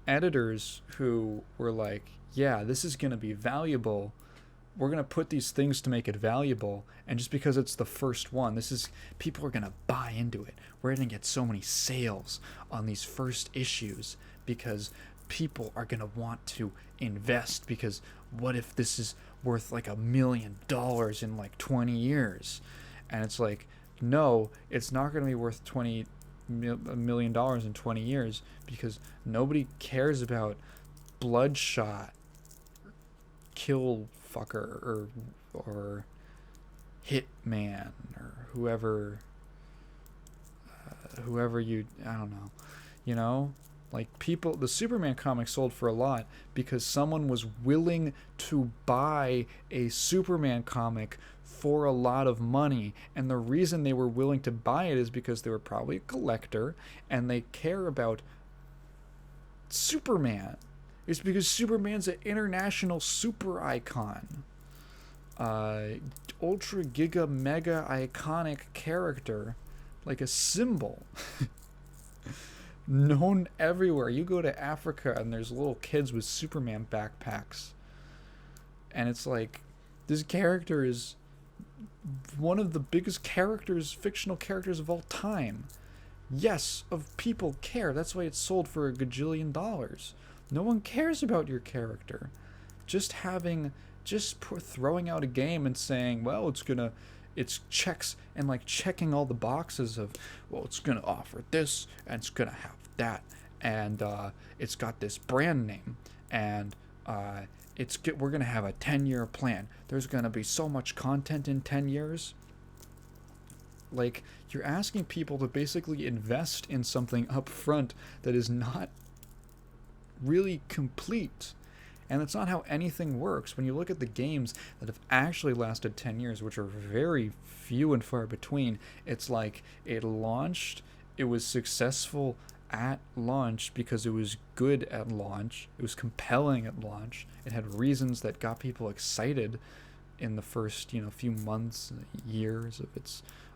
editors who were like, yeah, this is going to be valuable. We're going to put these things to make it valuable. And just because it's the first one, people are going to buy into it. We're going to get so many sales on these first issues because people are going to want to invest, because what if this is worth like $1 million in like 20 years? And it's like, no, it's not going to be worth $1 million in 20 years because nobody cares about Bloodshot, Kill Fucker, or Hitman, or whoever I don't know, you know, like, people, the Superman comic sold for a lot because someone was willing to buy a Superman comic for a lot of money. And the reason they were willing to buy it is because they were probably a collector and they care about Superman. It's because Superman's an international super icon. Ultra giga mega iconic character, like a symbol. Known everywhere. You go to Africa and there's little kids with Superman backpacks. And it's like, this character is one of the biggest characters, fictional characters of all time. Yes, of people care. That's why it's sold for a gajillion dollars. No one cares about your character. Just throwing out a game and saying, well, it's checks and like checking all the boxes of, well, it's gonna offer this and it's gonna have that, and it's got this brand name, and we're gonna have a 10-year plan. There's gonna be so much content in 10 years. Like, you're asking people to basically invest in something up front that is not really complete. And that's not how anything works. When you look at the games that have actually lasted 10 years, which are very few and far between, it's like it launched, it was successful at launch because it was good at launch, it was compelling at launch, it had reasons that got people excited in the first, few months, years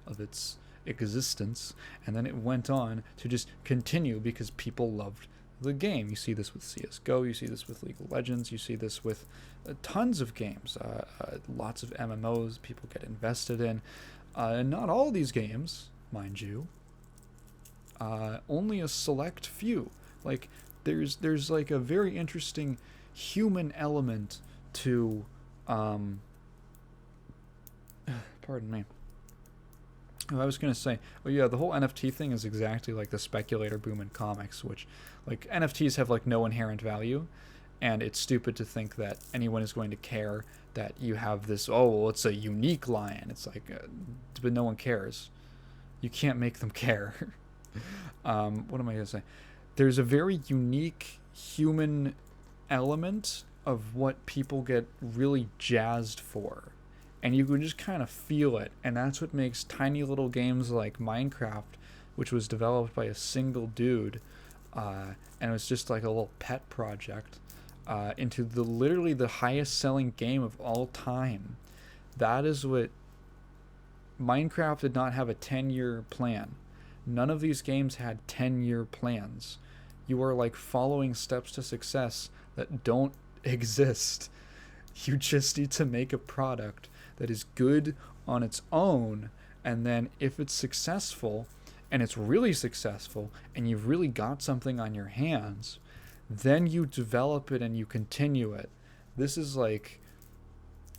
of its existence, and then it went on to just continue because people loved the game. You see this with CSGO, you see this with League of Legends, you see this with tons of games, lots of MMOs people get invested in, and not all of these games, mind you, only a select few. Like, there's like a very interesting human element to pardon me. Oh, I was going to say, the whole NFT thing is exactly like the speculator boom in comics, which, like, NFTs have, like, no inherent value, and it's stupid to think that anyone is going to care that you have this, it's a unique lion. It's like, but no one cares. You can't make them care. What am I going to say? There's a very unique human element of what people get really jazzed for. And you can just kind of feel it. And that's what makes tiny little games like Minecraft, which was developed by a single dude, and it was just like a little pet project, into literally the highest selling game of all time. That is what Minecraft did not have a 10-year plan. None of these games had 10-year plans. You are like following steps to success that don't exist. You just need to make a product that is good on its own, and then if it's successful, and it's really successful, and you've really got something on your hands, then you develop it and you continue it. This is like,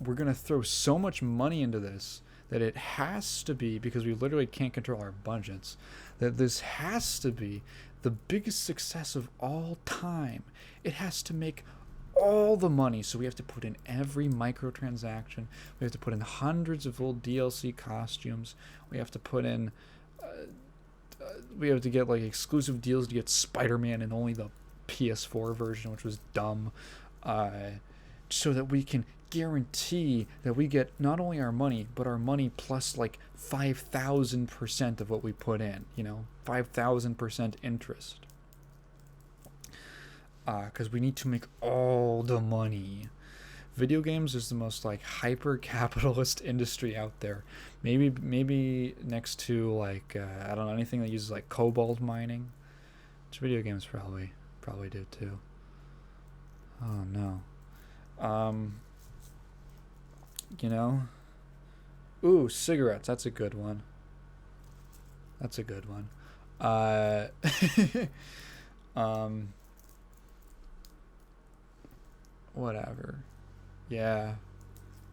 we're going to throw so much money into this that it has to be, because we literally can't control our budgets, that this has to be the biggest success of all time. It has to make all the money, so we have to put in every microtransaction, we have to put in hundreds of old DLC costumes, we have to put in we have to get like exclusive deals to get Spider-Man in only the PS4 version, which was dumb, so that we can guarantee that we get not only our money, but our money plus like 5,000% of what we put in, 5,000% interest. Because we need to make all the money. Video games is the most like hyper-capitalist industry out there. Maybe next to like I don't know, anything that uses like cobalt mining, which video games probably do too. Oh no. Ooh, cigarettes. That's a good one. Whatever. Yeah.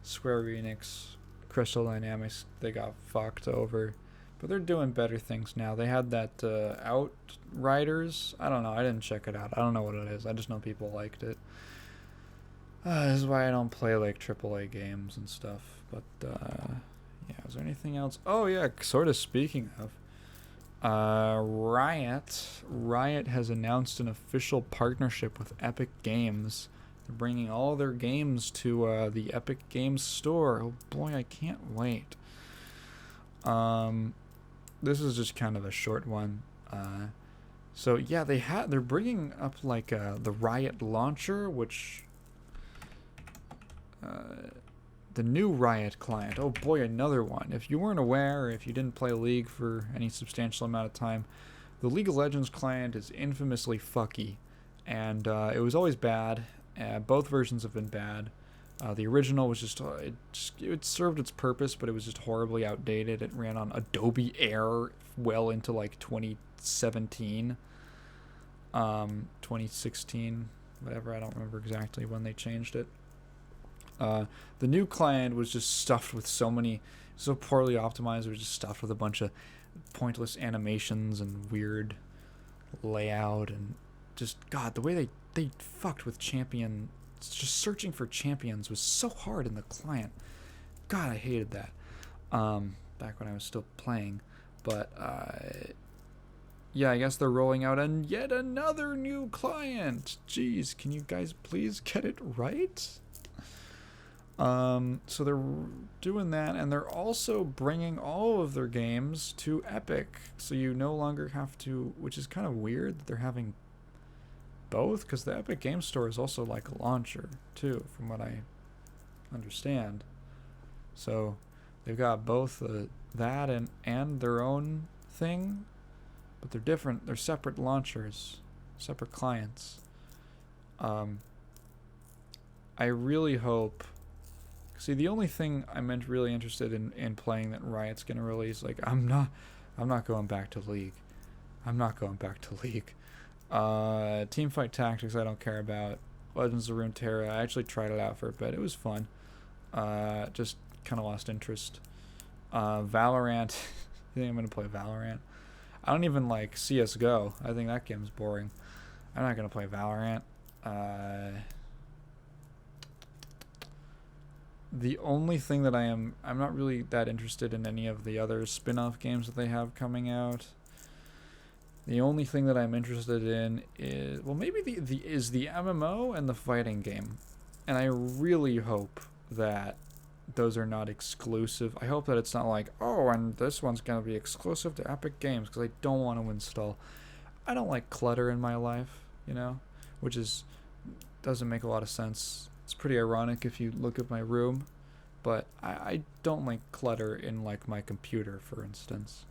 Square Enix, Crystal Dynamics, they got fucked over. But they're doing better things now. They had that Outriders. I don't know. I didn't check it out. I don't know what it is. I just know people liked it. This is why I don't play like AAA games and stuff. But, yeah. Is there anything else? Oh, yeah. Sort of speaking of. Riot has announced an official partnership with Epic Games They're bringing all their games to the Epic Games Store. Oh boy, I can't wait. This is just kind of a short one. So yeah, they're bringing up like the Riot launcher, which the new Riot client. Oh boy, another one. If you weren't aware, or if you didn't play League for any substantial amount of time, the League of Legends client is infamously fucky, and it was always bad. Both versions have been bad. The original was just it served its purpose, but it was just horribly outdated. It ran on Adobe Air well into like 2017, 2016, whatever. I don't remember exactly when they changed it. The new client was just stuffed with so poorly optimized. It was just stuffed with a bunch of pointless animations and weird layout, and just God, the way they fucked with champion. Just searching for champions was so hard in the client. God, I hated that. Back when I was still playing, but yeah, I guess they're rolling out yet another new client. Jeez, can you guys please get it right? So they're doing that, and they're also bringing all of their games to Epic, so you no longer have to, which is kind of weird that they're having both, because the Epic Games Store is also like a launcher too, from what I understand. So they've got both that and their own thing, but they're different. They're separate launchers, separate clients. I really hope. See, the only thing I'm really interested in playing that Riot's gonna release, like I'm not going back to League. I'm not going back to League. Teamfight Tactics I don't care about. Legends of Runeterra, I actually tried it out for a bit. It was fun. Just kind of lost interest. Valorant, I think I'm going to play Valorant. I don't even like CSGO. I think that game's boring. I'm not going to play Valorant. The only thing that I'm not really that interested in any of the other spin-off games that they have coming out. The only thing that I'm interested in is, well, maybe the MMO and the fighting game. And I really hope that those are not exclusive. I hope that it's not like, oh, and this one's going to be exclusive to Epic Games, because I don't want to install. I don't like clutter in my life, which doesn't make a lot of sense. It's pretty ironic if you look at my room, but I don't like clutter in like my computer, for instance.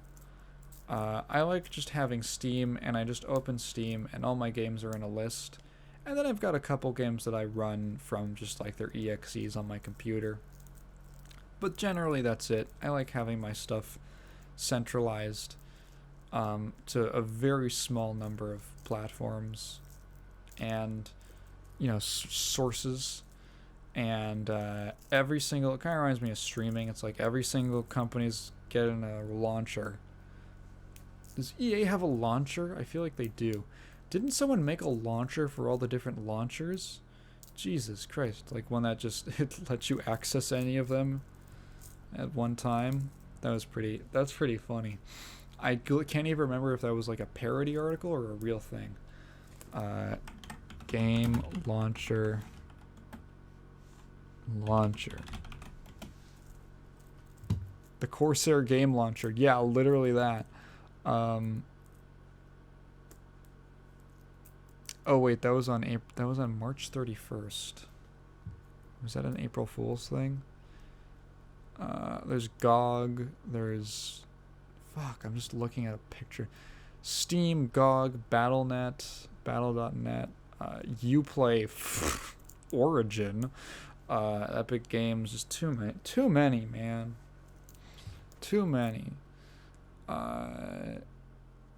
I like just having Steam, and I just open Steam, and all my games are in a list. And then I've got a couple games that I run from just like their EXEs on my computer. But generally that's it. I like having my stuff centralized to a very small number of platforms and, sources. And every single, it kind of reminds me of streaming. It's like every single company's getting a launcher. Does EA have a launcher? I feel like they do. Didn't someone make a launcher for all the different launchers? Jesus Christ. Like one that just it lets you access any of them at one time. That's pretty funny. I can't even remember if that was like a parody article or a real thing. Game launcher. The Corsair game launcher. Yeah, literally that. Oh wait, that was on March 31st. Was that an April Fool's thing? There's GOG, I'm just looking at a picture. Steam, GOG, Battle.net, Uplay, Origin, Epic Games, just too many, man. Too many.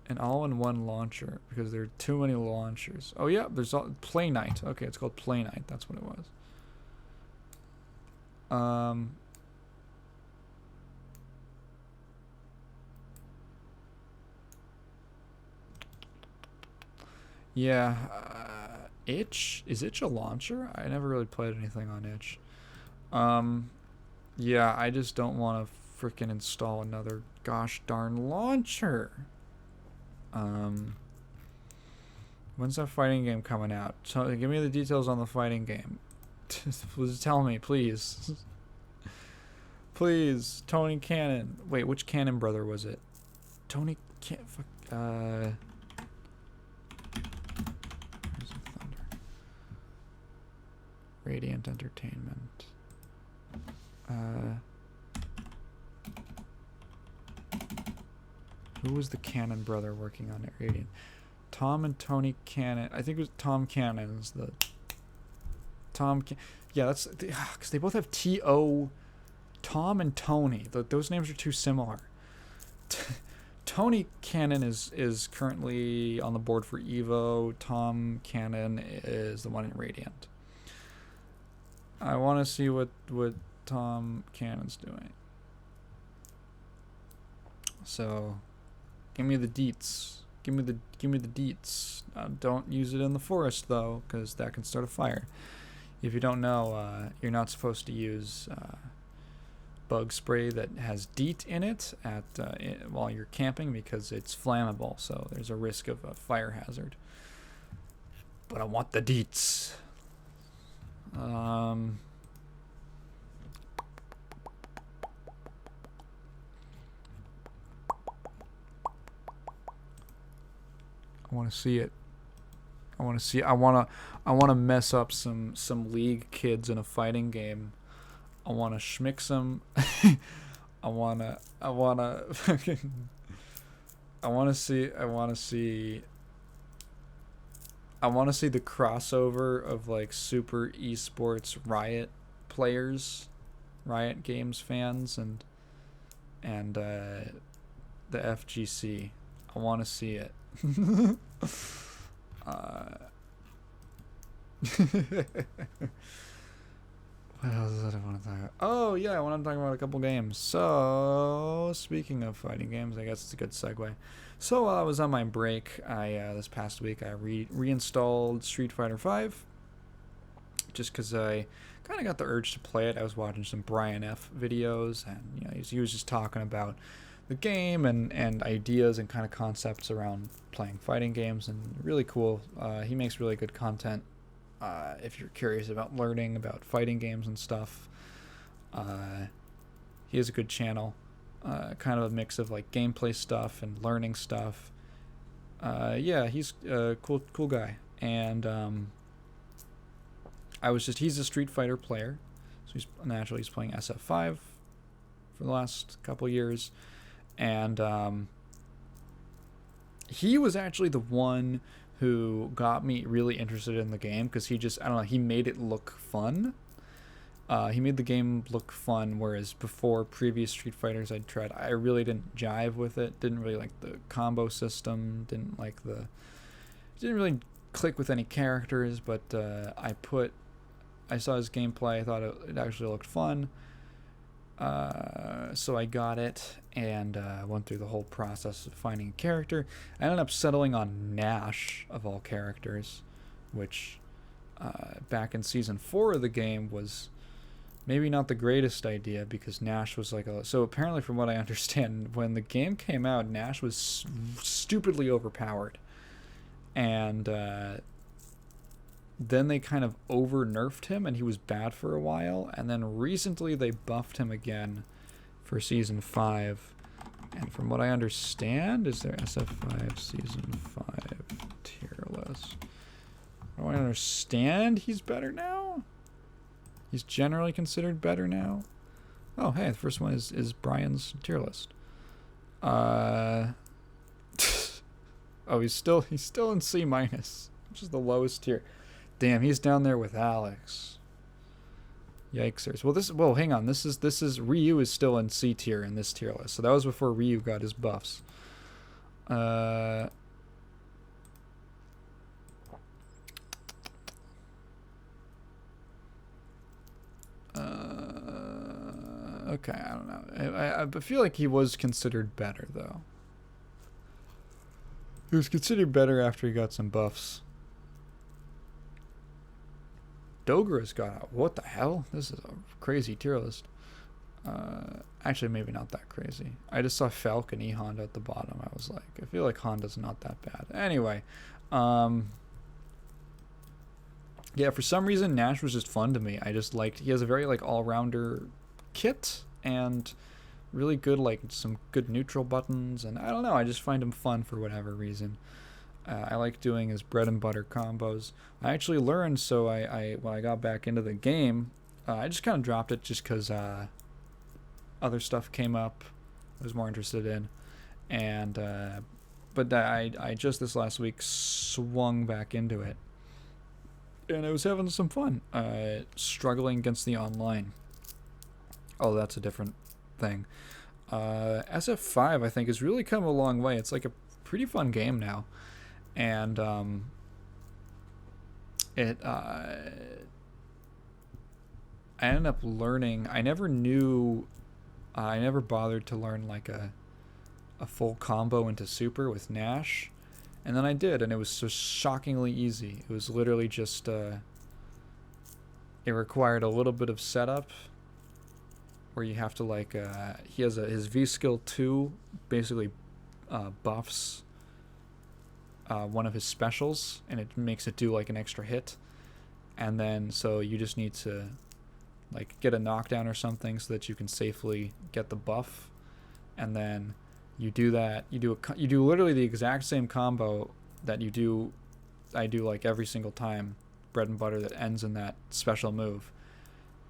An all-in-one launcher, because there are too many launchers. Oh yeah, there's Play Night. Okay, it's called Play Night. That's what it was. Yeah, Itch? Is Itch a launcher? I never really played anything on Itch. Yeah, I just don't want to freaking install another gosh darn launcher. When's that fighting game coming out? Give me the details on the fighting game. Please tell me, please. Please, Tony Cannon. Wait, which Cannon brother was it? Tony Cannon. Fuck. Where's the thunder? Radiant Entertainment. Who was the Cannon brother working on it? Radiant. Tom and Tony Cannon. I think it was Tom Cannon. Is the yeah, that's because they both have T-O. Tom and Tony. Those names are too similar. Tony Cannon is currently on the board for Evo. Tom Cannon is the one in Radiant. I want to see what Tom Cannon's doing. So, give me the deets. Give me the deets. Don't use it in the forest though, because that can start a fire. If you don't know, you're not supposed to use bug spray that has DEET in it while you're camping because it's flammable. So there's a risk of a fire hazard. But I want the deets. I want to see it. I want to mess up some league kids in a fighting game. I want to schmick some. I want to see the crossover of like super esports Riot players, Riot Games fans, and the FGC. I want to see it. What else did I want to talk about? Oh yeah, I want to talk about a couple games. So speaking of fighting games, I guess it's a good segue. So while I was on my break, this past week I reinstalled Street Fighter V, just because I kind of got the urge to play it. I was watching some Brian F videos, and he was just talking about the game and ideas and kind of concepts around playing fighting games, and really cool. He makes really good content if you're curious about learning about fighting games and stuff. He has a good channel, kind of a mix of like gameplay stuff and learning stuff. Yeah, he's a cool guy, and he's a Street Fighter player, so he's playing SF5 for the last couple years. And he was actually the one who got me really interested in the game, because he made it look fun. He made the game look fun, whereas before, previous Street Fighters I'd tried, I really didn't jive with it. Didn't really like the combo system. Didn't really click with any characters. But I saw his gameplay. I thought it actually looked fun. So I got it and went through the whole process of finding a character. I ended up settling on Nash, of all characters, which back in season 4 of the game was maybe not the greatest idea, because Nash was so apparently, from what I understand, when the game came out, Nash was stupidly overpowered, and then they kind of over-nerfed him, and he was bad for a while, and then recently they buffed him again for Season 5, and from what I understand, is there SF5 Season 5 tier list? From what I understand, he's better now? He's generally considered better now? Oh, hey, the first one is Brian's tier list. Oh, he's still in C-, which is the lowest tier. Damn, he's down there with Alex. Yikesers. Well, hang on. This is Ryu is still in C tier in this tier list. So that was before Ryu got his buffs. Okay, I don't know. I feel like he was considered better, though. He was considered better after he got some buffs. Dogra's got out. What the hell? This is a crazy tier list. Actually, maybe not that crazy. I just saw Falcon E Honda at the bottom. I was like, I feel like Honda's not that bad. Anyway, Yeah, for some reason Nash was just fun to me. I just liked, he has a very like all-rounder kit and really good like some good neutral buttons, and I don't know, I just find him fun for whatever reason. I like doing his bread and butter combos. I actually learned, so I when I got back into the game, I just kind of dropped it just because other stuff came up I was more interested in, and but I just this last week swung back into it, and I was having some fun struggling against the online. Oh, that's a different thing. SF5 I think has really come a long way. It's like a pretty fun game now, and it I ended up learning. I never knew. I never bothered to learn like a full combo into super with Nash, and then I did, and it was so shockingly easy. It was literally just it required a little bit of setup, where you have to like he has his V skill 2 basically buffs one of his specials, and it makes it do like an extra hit, and then so you just need to like get a knockdown or something so that you can safely get the buff, and then you do that. You do literally the exact same combo that I do like every single time, bread and butter, that ends in that special move,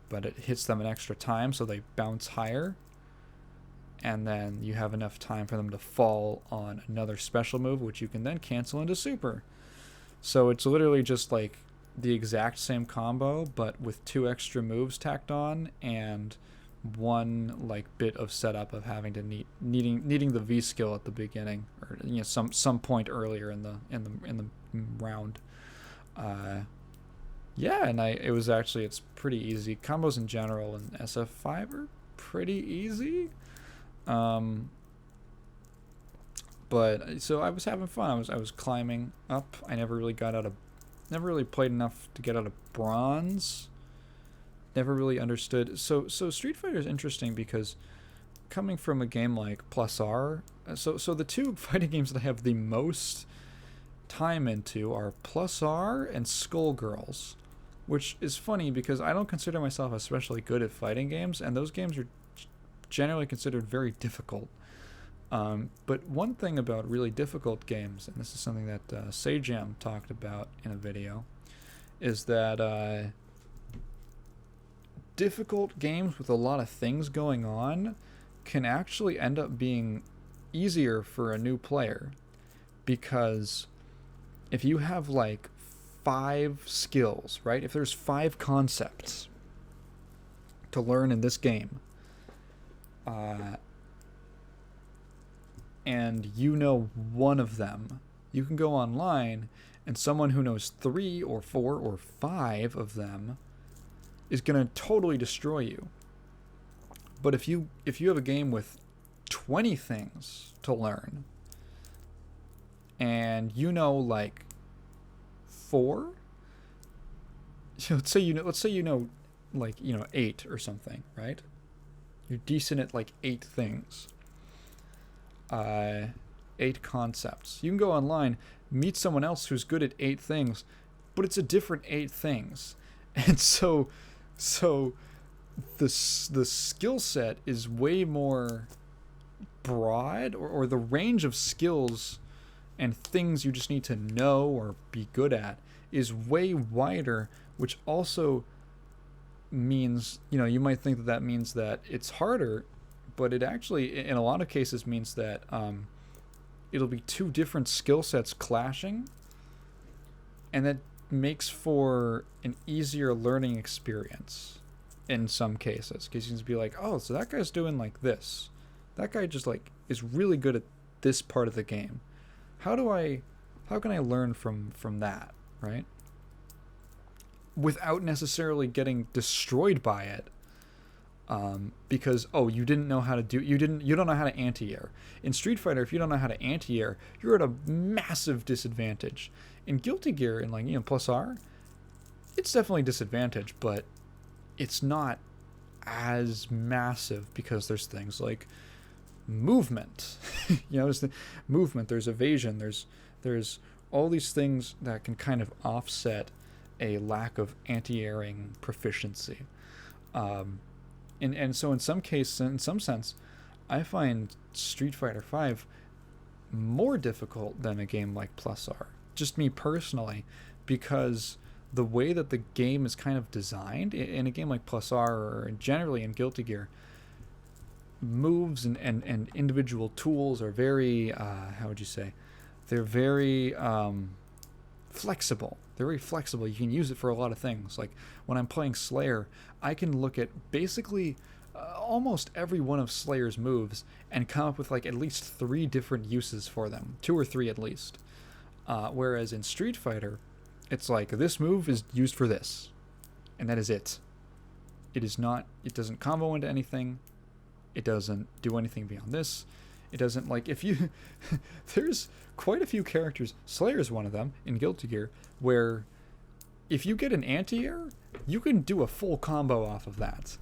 but it hits them an extra time, so they bounce higher, and then you have enough time for them to fall on another special move, which you can then cancel into super. So it's literally just like the exact same combo, but with 2 extra moves tacked on, and one like bit of setup of having to needing the V skill at the beginning, or some point earlier in the round. Yeah, and it's pretty easy. Combos in general in SF5 are pretty easy. But so I was having fun. I was climbing up. I never really played enough to get out of bronze. Never really understood. So Street Fighter is interesting because coming from a game like Plus R, so the 2 fighting games that I have the most time into are Plus R and Skullgirls, which is funny because I don't consider myself especially good at fighting games, and those games are generally considered very difficult. But one thing about really difficult games, and this is something that Sajam talked about in a video, is that difficult games with a lot of things going on can actually end up being easier for a new player, because if you have like 5 skills, right? If there's 5 concepts to learn in this game, and you know one of them, you can go online, and someone who knows 3 or 4 or 5 of them is going to totally destroy you. But if you have a game with 20 things to learn, and you know like 4, let's say you know like 8 or something, right? You're decent at like 8 things. 8 concepts. You can go online, meet someone else who's good at 8 things, but it's a different 8 things. And so the skill set is way more broad, or the range of skills and things you just need to know or be good at is way wider, which also means, you might think that means that it's harder, but it actually, in a lot of cases, means that it'll be 2 different skill sets clashing, and that makes for an easier learning experience in some cases. Because you can be like, oh, so that guy's doing like this. That guy just like is really good at this part of the game. How can I learn from that, right? Without necessarily getting destroyed by it. Because you didn't know how to you don't know how to anti-air. In Street Fighter, if you don't know how to anti-air, you're at a massive disadvantage. In Guilty Gear and Plus R, it's definitely a disadvantage, but it's not as massive because there's things like movement. There's the movement, there's evasion, there's all these things that can kind of offset a lack of anti-airing proficiency. And so in some case, in some sense, I find Street Fighter V more difficult than a game like Plus R. Just me personally, because the way that the game is kind of designed in a game like Plus R, or generally in Guilty Gear, moves and individual tools are very, how would you say, they're very flexible. They're very flexible. You can use it for a lot of things. Like when I'm playing Slayer, I can look at basically almost every one of Slayer's moves and come up with like at least 3 different uses for them, 2 or 3 at least. Whereas in Street Fighter, it's like this move is used for this, and that is it. It is not. It doesn't combo into anything. It doesn't do anything beyond this. It doesn't, like, if you there's quite a few characters, Slayer is one of them in Guilty Gear, where if you get an anti-air, you can do a full combo off of that.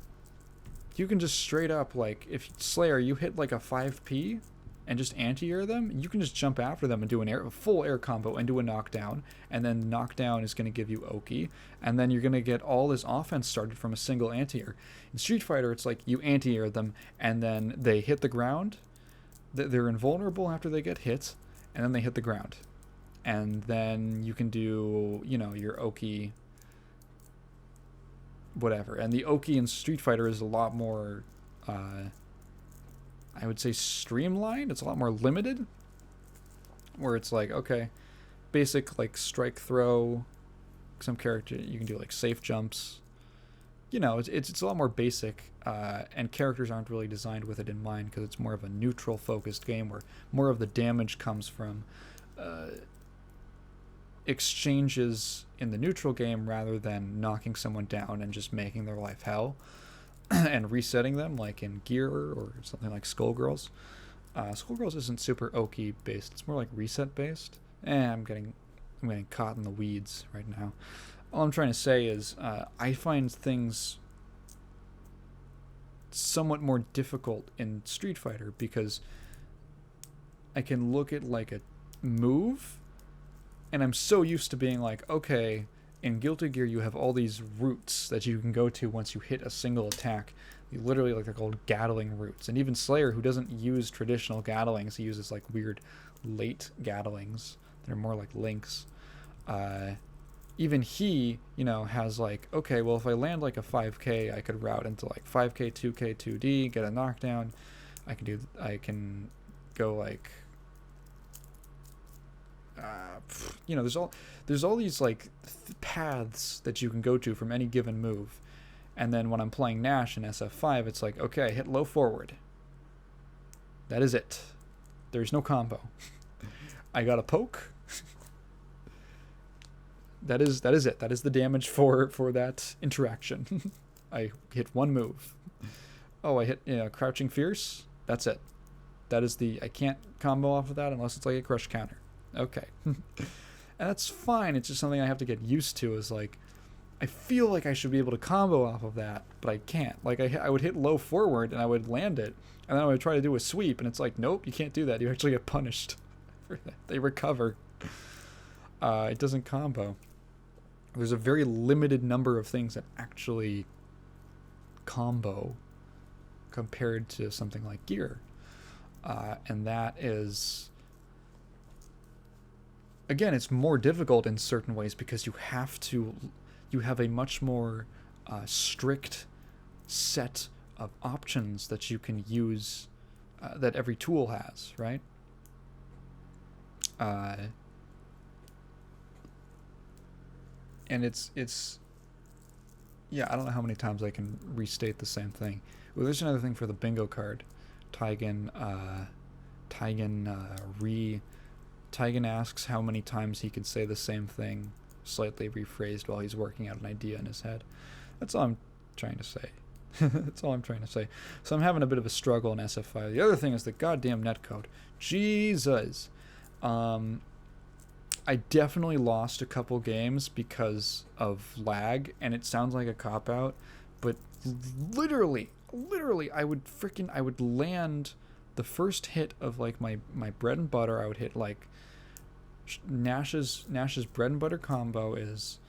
You can just straight up, like, if Slayer, you hit like a 5p and just anti-air them, you can just jump after them and do a full air combo and do a knockdown, and then knockdown is going to give you Oki, and then you're going to get all this offense started from a single anti-air. In Street Fighter, it's like you anti-air them, and then they hit the ground, they're invulnerable after they get hit, and then they hit the ground. And then you can do, you know, your Oki, whatever. And the Oki in Street Fighter is a lot more, I would say, streamlined. It's a lot more limited, where it's like, okay, basic like strike throw, some character, you can do like safe jumps. You know, it's a lot more basic, and characters aren't really designed with it in mind, because it's more of a neutral focused game where more of the damage comes from exchanges in the neutral game rather than knocking someone down and just making their life hell and resetting them, like in Gear or something like Skullgirls. Skullgirls isn't super Oki based, it's more like reset based. I'm getting caught in the weeds right now. All I'm trying to say is I find things somewhat more difficult in Street Fighter, because I can look at like a move, and I'm so used to being like, okay, in Guilty Gear you have all these routes that you can go to once you hit a single attack. You literally, like, they're called Gatling routes. And even Slayer, who doesn't use traditional Gatlings, he uses like weird late Gatlings. They're more like links. Even he, you know, has like, okay, well, if I land like a 5k, I could route into like 5k, 2k, 2d, get a knockdown. I can go like, you know, there's all these like paths that you can go to from any given move. And then when I'm playing Nash in SF5, it's like, okay, hit low forward. That is it. There's no combo. I got a poke. That is it. That is the damage for that interaction. I hit one move. Oh, I hit, you know, crouching fierce. That's it. That is I can't combo off of that unless it's like a crush counter. Okay. And that's fine. It's just something I have to get used to, is like, I feel like I should be able to combo off of that, but I can't. Like, I would hit low forward and I would land it, and then I would try to do a sweep, and it's like, nope, you can't do that. You actually get punished for that. They recover. It doesn't combo. There's a very limited number of things that actually combo compared to something like Gear. And that is, again, it's more difficult in certain ways, because you have a much more strict set of options that you can use, that every tool has, right? And it's yeah, I don't know how many times I can restate the same thing. Well, there's another thing for the bingo card. Tygan asks how many times he can say the same thing, slightly rephrased, while he's working out an idea in his head. That's all I'm trying to say. That's all I'm trying to say. So I'm having a bit of a struggle in SF5. The other thing is the goddamn netcode. Jesus. I definitely lost a couple games because of lag, and it sounds like a cop-out, but literally, I would land the first hit of like my bread and butter. I would hit like Nash's bread and butter combo is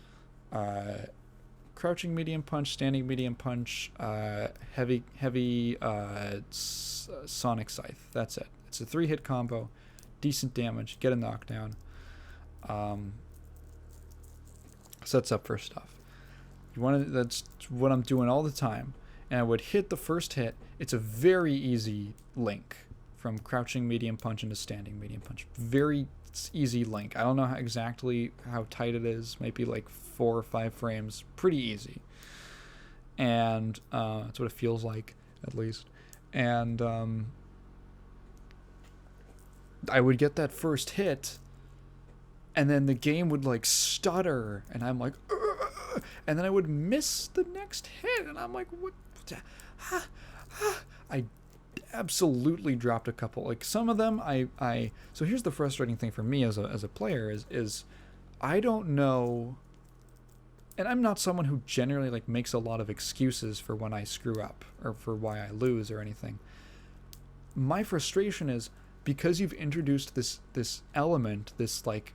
Crouching medium punch, standing medium punch, heavy sonic scythe. That's it. It's a 3-hit combo, decent damage, get a knockdown. Sets up for stuff. That's what I'm doing all the time. And I would hit the first hit. It's a very easy link from crouching medium punch into standing medium punch. Very easy link. I don't know exactly how tight it is. Maybe like 4 or 5 frames. Pretty easy. And that's what it feels like, at least. And I would get that first hit, and then the game would like stutter, and I'm like, ugh! And then I would miss the next hit, and I'm like, what? I absolutely dropped a couple. Like some of them, so here's the frustrating thing for me as a player is I don't know, and I'm not someone who generally like makes a lot of excuses for when I screw up or for why I lose or anything. My frustration is because you've introduced this element, this like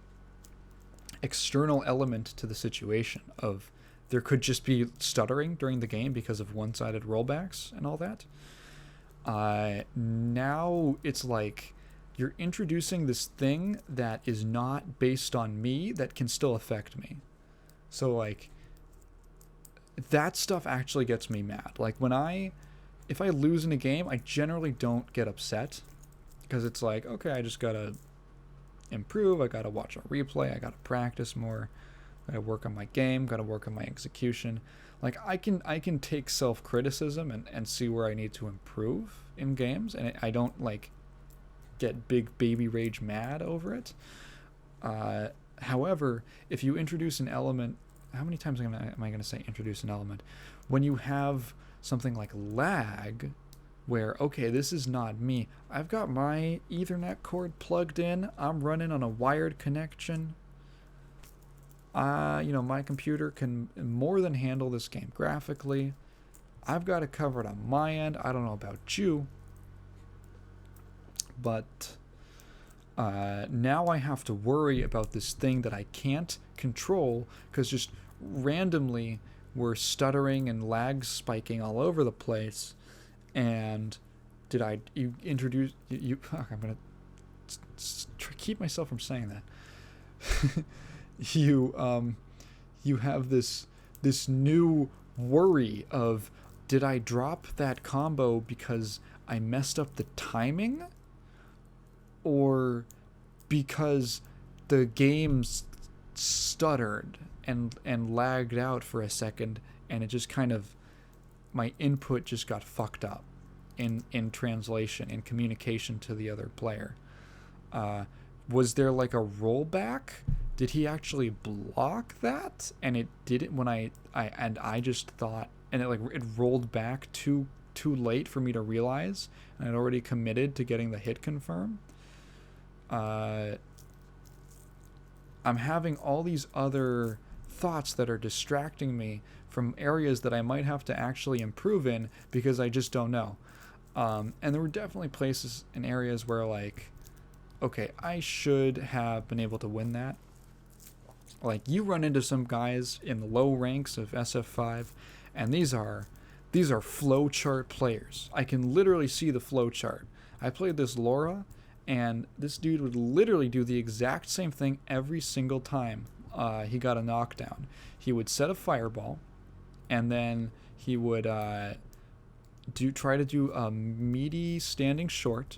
external element to the situation of there could just be stuttering during the game because of one-sided rollbacks and all that. Now it's like you're introducing this thing that is not based on me that can still affect me. So like that stuff actually gets me mad. Like if I lose in a game, I generally don't get upset because it's like, okay, I just gotta improve. I gotta watch a replay. I gotta practice more. I gotta work on my game. Gotta work on my execution. Like I can take self-criticism and see where I need to improve in games, and I don't like get big baby rage mad over it. However, if you introduce an element, how many times am I gonna say introduce an element? When you have something like lag, where, okay, this is not me. I've got my Ethernet cord plugged in. I'm running on a wired connection. My computer can more than handle this game graphically. I've got it covered on my end. I don't know about you. But now I have to worry about this thing that I can't control because just randomly we're stuttering and lag spiking all over the place. And I'm gonna keep myself from saying that. You have this new worry of, did I drop that combo because I messed up the timing, or because the game stuttered and lagged out for a second, and it just kind of, my input just got fucked up in translation, in communication to the other player. Was there like a rollback? Did he actually block that? And it didn't when I just thought, and it rolled back too late for me to realize, and I'd already committed to getting the hit confirm. I'm having all these other thoughts that are distracting me from areas that I might have to actually improve in because I just don't know. And there were definitely places and areas where like, okay, I should have been able to win that. Like you run into some guys in the low ranks of SF5, and these are flowchart players. I can literally see the flowchart. I played this Laura, and this dude would literally do the exact same thing every single time he got a knockdown. He would set a fireball, and then he would try to do a meaty standing short,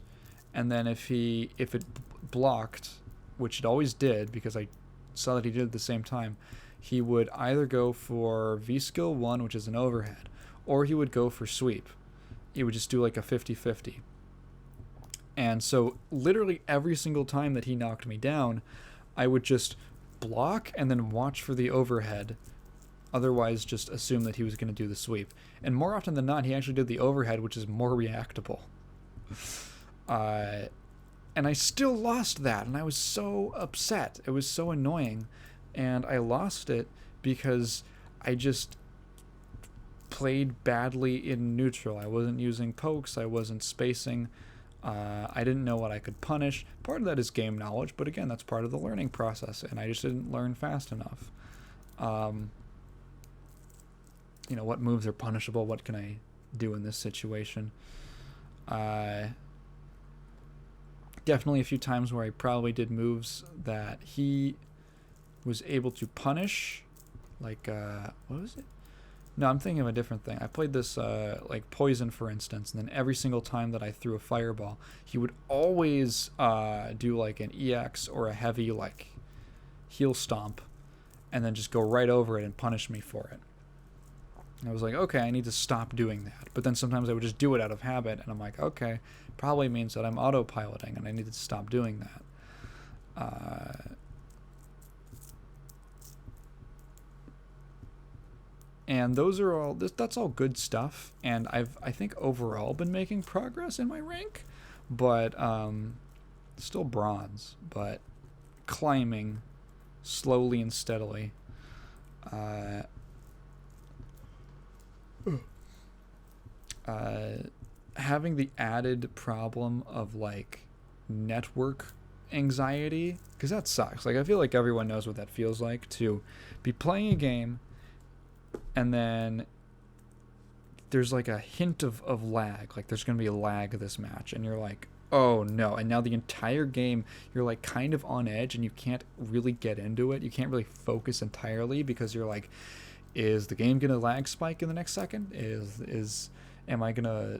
and then if it blocked, which it always did because I saw that he did it at the same time, he would either go for V-Skill 1, which is an overhead, or he would go for sweep. He would just do like a 50-50. And so literally every single time that he knocked me down, I would just block and then watch for the overhead. Otherwise, just assume that he was going to do the sweep. And more often than not, he actually did the overhead, which is more reactable. And I still lost that, and I was so upset. It was so annoying. And I lost it because I just played badly in neutral. I wasn't using pokes. I wasn't spacing. I didn't know what I could punish. Part of that is game knowledge, but again, that's part of the learning process, and I just didn't learn fast enough. what moves are punishable, what can I do in this situation. Definitely a few times where I probably did moves that he was able to punish, like, what was it? No, I'm thinking of a different thing. I played this, like, poison, for instance, and then every single time that I threw a fireball, he would always do, like, an EX or a heavy, like, heel stomp, and then just go right over it and punish me for it. And I was like, okay, I need to stop doing that. But then sometimes I would just do it out of habit, and I'm like, okay, probably means that I'm autopiloting, and I need to stop doing that. And those are all, that's all good stuff, and I think overall been making progress in my rank, but still bronze, but climbing slowly and steadily. Having the added problem of, like, network anxiety, because that sucks. Like, I feel like everyone knows what that feels like, to be playing a game and then there's like a hint of lag, like there's gonna be a lag this match, and you're like, oh no, and now the entire game you're like kind of on edge and you can't really get into it, you can't really focus entirely, because you're like, is the game gonna lag spike in the next second? Am I gonna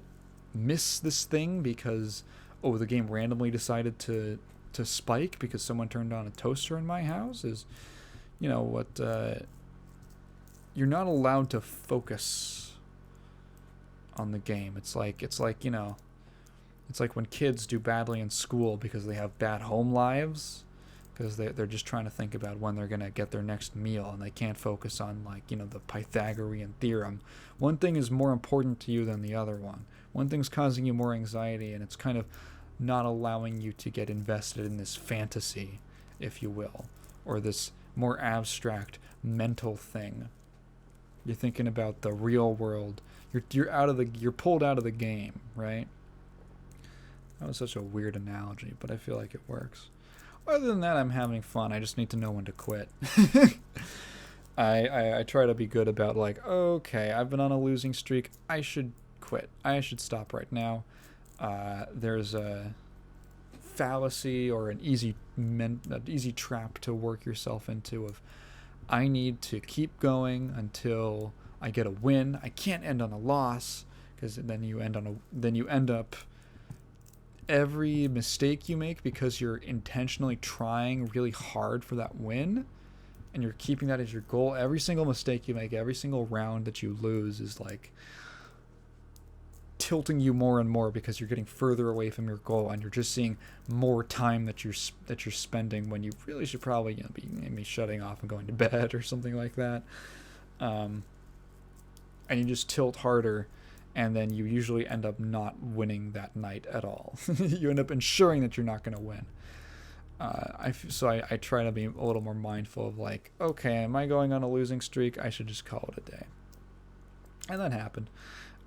miss this thing because, oh, the game randomly decided to spike because someone turned on a toaster in my house? You're not allowed to focus on the game. It's like when kids do badly in school because they have bad home lives, because they're just trying to think about when they're going to get their next meal, and they can't focus on, like, the Pythagorean theorem. One thing is more important to you than the other one. One thing's causing you more anxiety, and it's kind of not allowing you to get invested in this fantasy, if you will, or this more abstract mental thing. You're thinking about the real world. You're pulled out of the game, right? That was such a weird analogy, but I feel like it works. Other than that, I'm having fun. I just need to know when to quit. I try to be good about, like, okay, I've been on a losing streak. I should quit. I should stop right now. There's a fallacy or an easy trap to work yourself into of, I need to keep going until I get a win. I can't end on a loss, because then you end up every mistake you make, because you're intentionally trying really hard for that win, and you're keeping that as your goal. Every single mistake you make, every single round that you lose is like tilting you more and more, because you're getting further away from your goal, and you're just seeing more time that you're spending when you really should probably be maybe shutting off and going to bed or something like that. And you just tilt harder, and then you usually end up not winning that night at all. You end up ensuring that you're not going to win. I try to be a little more mindful of, like, okay, am I going on a losing streak? I should just call it a day. And that happened.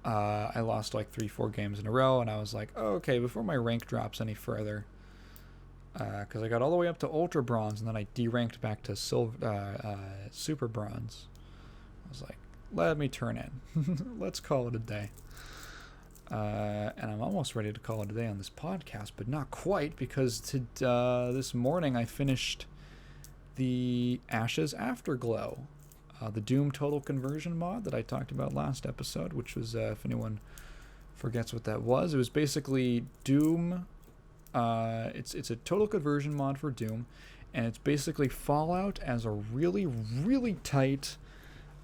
I lost like 3-4 games in a row, and I was like, oh, okay, before my rank drops any further, because I got all the way up to Ultra Bronze, and then I deranked back to Super Bronze. I was like, let me turn in. Let's call it a day. And I'm almost ready to call it a day on this podcast, but not quite, because this morning I finished the Ashes Afterglow, the Doom Total Conversion mod that I talked about last episode, which was, if anyone forgets what that was, it was basically Doom. It's a total conversion mod for Doom, and it's basically Fallout as a really, really tight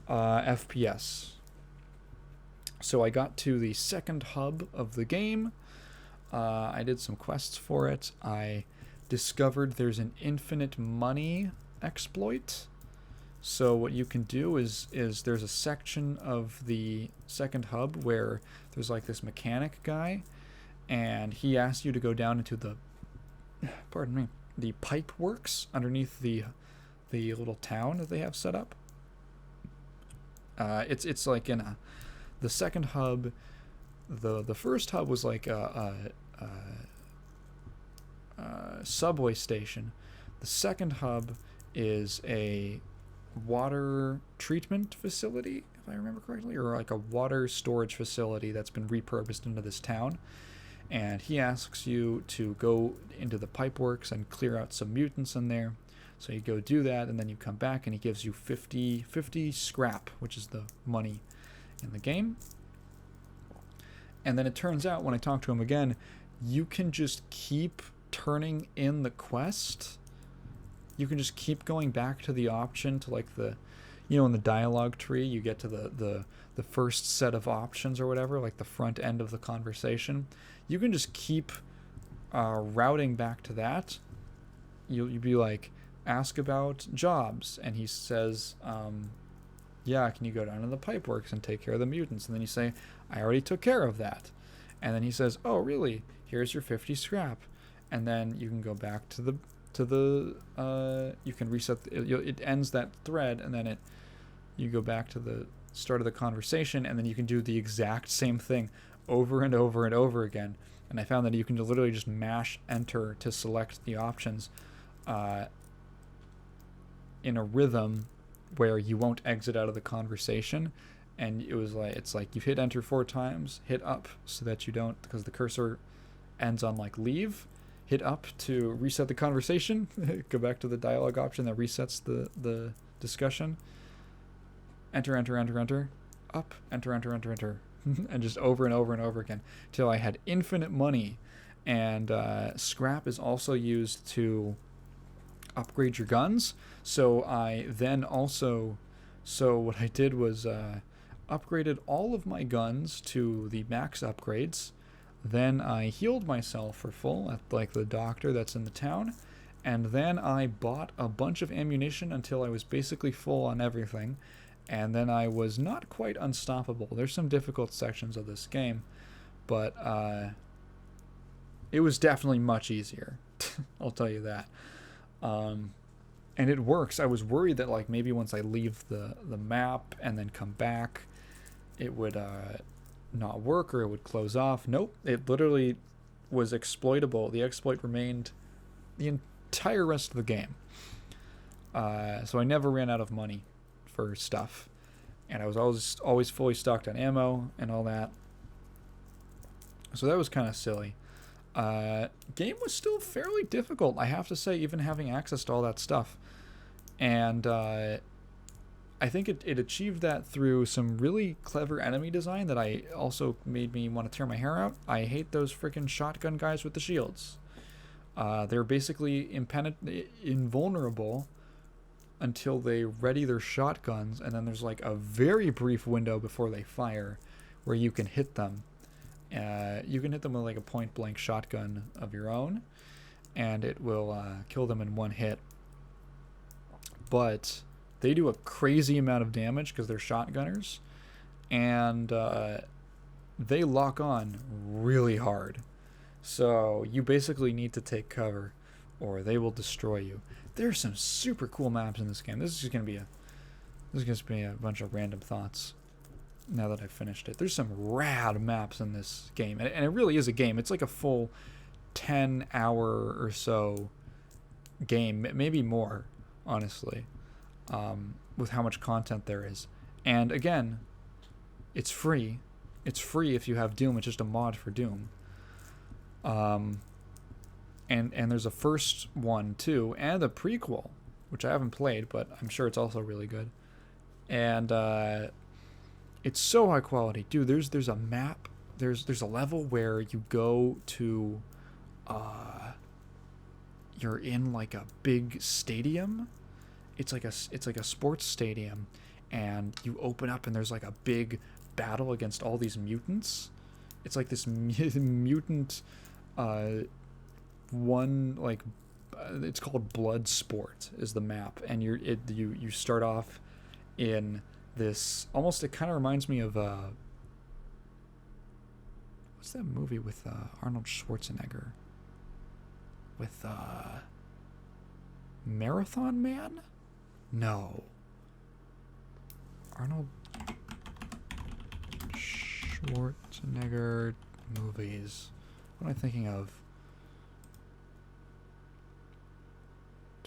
FPS. So I got to the second hub of the game. I did some quests for it. I discovered there's an infinite money exploit. So what you can do is there's a section of the second hub where there's like this mechanic guy, and he asks you to go down into the pipe works underneath the little town that they have set up. It's like in the second hub. The first hub was like a subway station. The second hub is a water treatment facility, if I remember correctly, or like a water storage facility that's been repurposed into this town. And he asks you to go into the pipeworks and clear out some mutants in there. So you go do that, and then you come back, and he gives you 50 scrap, which is the money in the game. And then it turns out, when I talk to him again, you can just keep turning in the quest. You can just keep going back to the option to like the, in the dialogue tree, you get to the first set of options or whatever, like the front end of the conversation. You can just keep routing back to that. You'll be like, ask about jobs, and he says, yeah, can you go down to the pipeworks and take care of the mutants? And then you say, I already took care of that. And then he says, oh, really? Here's your 50 scrap. And then you can go back to the you can reset, it ends that thread, and then you go back to the start of the conversation, and then you can do the exact same thing over and over and over again. And I found that you can literally just mash enter to select the options in a rhythm where you won't exit out of the conversation. And it's like you hit enter 4 times, hit up so that you don't, because the cursor ends on like leave, hit up to reset the conversation, go back to the dialogue option that resets the discussion, enter, up, enter, and just over and over and over again till I had infinite money. And scrap is also used to upgrade your guns. So what I did was upgraded all of my guns to the max upgrades. Then I healed myself for full at like the doctor that's in the town, and then I bought a bunch of ammunition until I was basically full on everything, and then I was not quite unstoppable. There's some difficult sections of this game, but it was definitely much easier. I'll tell you that. And it works. I was worried that like maybe once I leave the map and then come back, it would not work or it would close off. Nope, it literally was exploitable. The exploit remained the entire rest of the game. So I never ran out of money for stuff, and I was always fully stocked on ammo and all that. So that was kind of silly. Game was still fairly difficult, I have to say, even having access to all that stuff. And I think it achieved that through some really clever enemy design that I also made me want to tear my hair out. I hate those freaking shotgun guys with the shields. They're basically invulnerable until they ready their shotguns, and then there's like a very brief window before they fire where you can hit them. You can hit them with like a point-blank shotgun of your own, and it will kill them in one hit. But they do a crazy amount of damage because they're shotgunners, and they lock on really hard. So you basically need to take cover, or they will destroy you. There's some super cool maps in this game. This is just gonna be a bunch of random thoughts. Now that I've finished it, there's some rad maps in this game, and it really is a game. It's like a full 10-hour or so game, maybe more, honestly, with how much content there is. And again, it's free. It's free if you have Doom. It's just a mod for Doom. And there's a first one too, and a prequel, which I haven't played, but I'm sure it's also really good. And it's so high quality, dude. There's a map. There's a level where you go to, you're in like a big stadium. It's like a sports stadium, and you open up and there's like a big battle against all these mutants. It's like this mutant it's called Blood Sport is the map, and you start off in this, almost, it kind of reminds me of what's that movie with Arnold Schwarzenegger with Marathon Man? No. Arnold Schwarzenegger movies. What am I thinking of?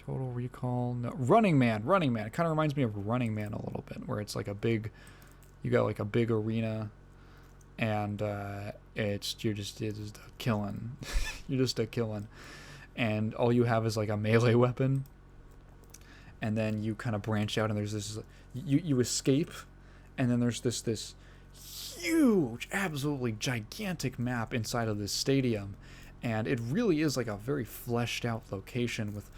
Total Recall. No, Running Man. It kind of reminds me of Running Man a little bit, where it's like you got like a big arena, and you're just a killing. You're just a killing, and all you have is like a melee weapon, and then you kind of branch out, and there's this you escape, and then there's this huge, absolutely gigantic map inside of this stadium, and it really is like a very fleshed out location with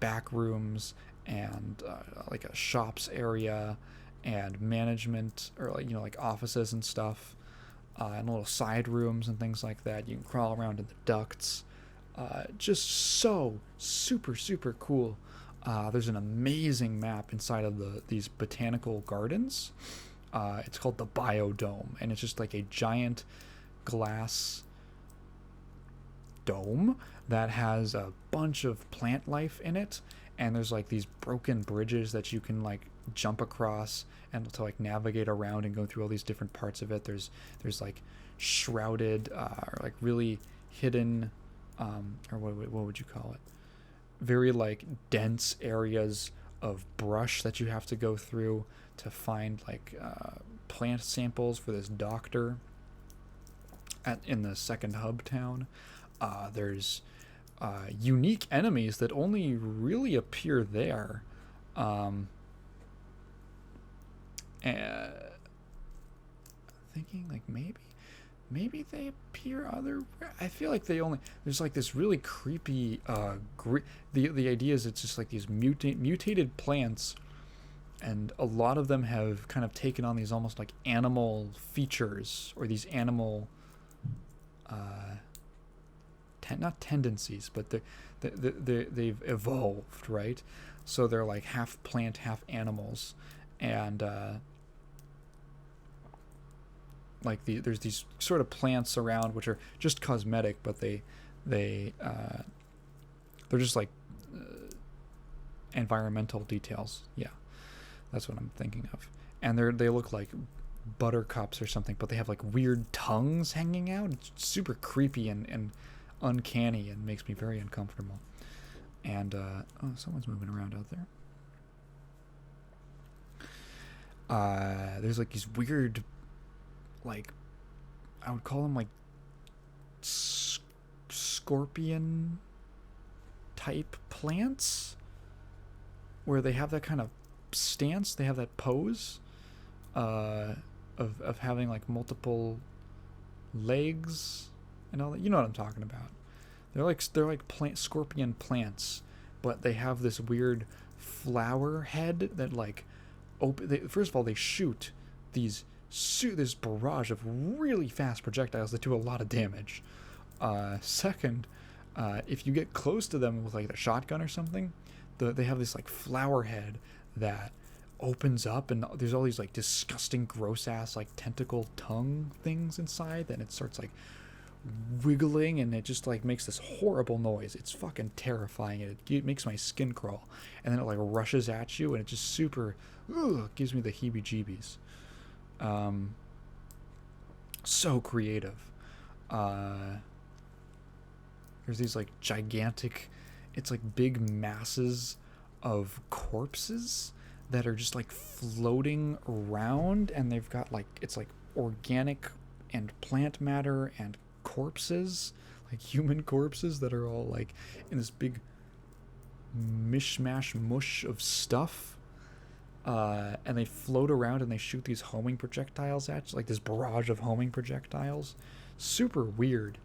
back rooms and like a shops area and management, or like, like offices and stuff, and little side rooms and things like that. You can crawl around in the ducts. Just so super cool. There's an amazing map inside of these botanical gardens. It's called the Biodome, and it's just like a giant glass dome that has a bunch of plant life in it, and there's like these broken bridges that you can like jump across and to like navigate around and go through all these different parts of it. There's like shrouded or like really hidden or what would you call it, very like dense areas of brush that you have to go through to find like plant samples for this doctor in the second hub town. There's unique enemies that only really appear there. And thinking like maybe they appear other. I feel like there's like this really creepy. The idea is it's just like these mutated plants, and a lot of them have kind of taken on these almost like animal features, or these animal. Not tendencies, but they've evolved, right? So they're like half plant, half animals, and there's these sort of plants around which are just cosmetic, but they're just like environmental details. Yeah, that's what I'm thinking of. And they look like buttercups or something, but they have like weird tongues hanging out. It's super creepy and uncanny, and makes me very uncomfortable. And someone's moving around out there. There's like these weird, like, I would call them like scorpion type plants, where they have that kind of stance, they have that pose of having like multiple legs and all that. You know what I'm talking about. They're like scorpion plants, but they have this weird flower head that like first of all, they shoot this barrage of really fast projectiles that do a lot of damage. Second, if you get close to them with like a shotgun or something, they have this like flower head that opens up, and there's all these like disgusting, gross ass like tentacle tongue things inside, and it starts like wiggling, and it just like makes this horrible noise. It's fucking terrifying. It makes my skin crawl, and then it like rushes at you, and it just gives me the heebie-jeebies. So creative. There's these like gigantic, it's like big masses of corpses that are just like floating around, and they've got like, it's like organic and plant matter and corpses, like human corpses that are all like in this big mishmash mush of stuff, and they float around, and they shoot these homing projectiles at you, like this barrage of homing projectiles. Super weird.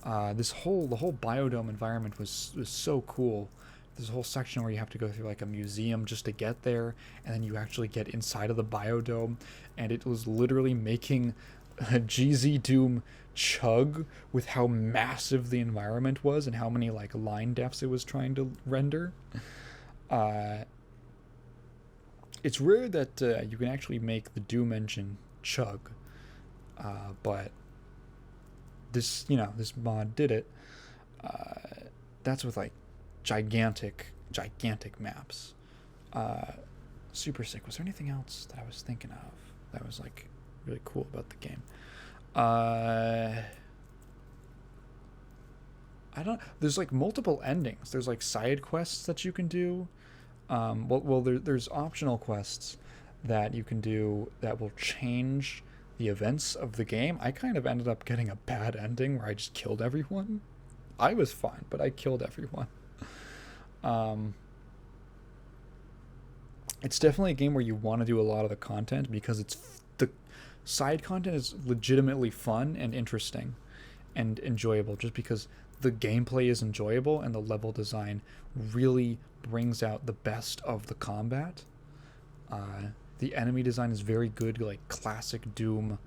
The whole biodome environment was so cool. There's a whole section where you have to go through like a museum just to get there, and then you actually get inside of the biodome, and it was literally making a GZ Doom chug with how massive the environment was and how many like line defs it was trying to render. It's rare that you can actually make the Doom engine chug, but this mod did it. That's with like gigantic maps. Super sick. Was there anything else that I was thinking of that was like really cool about the game? There's like multiple endings. There's like side quests that you can do. There's optional quests that you can do that will change the events of the game. I kind of ended up getting a bad ending where I just killed everyone. I was fine, but I killed everyone. It's definitely a game where you want to do a lot of the content because the side content is legitimately fun and interesting and enjoyable just because the gameplay is enjoyable and the level design really brings out the best of the combat. The enemy design is very good, like classic Doom.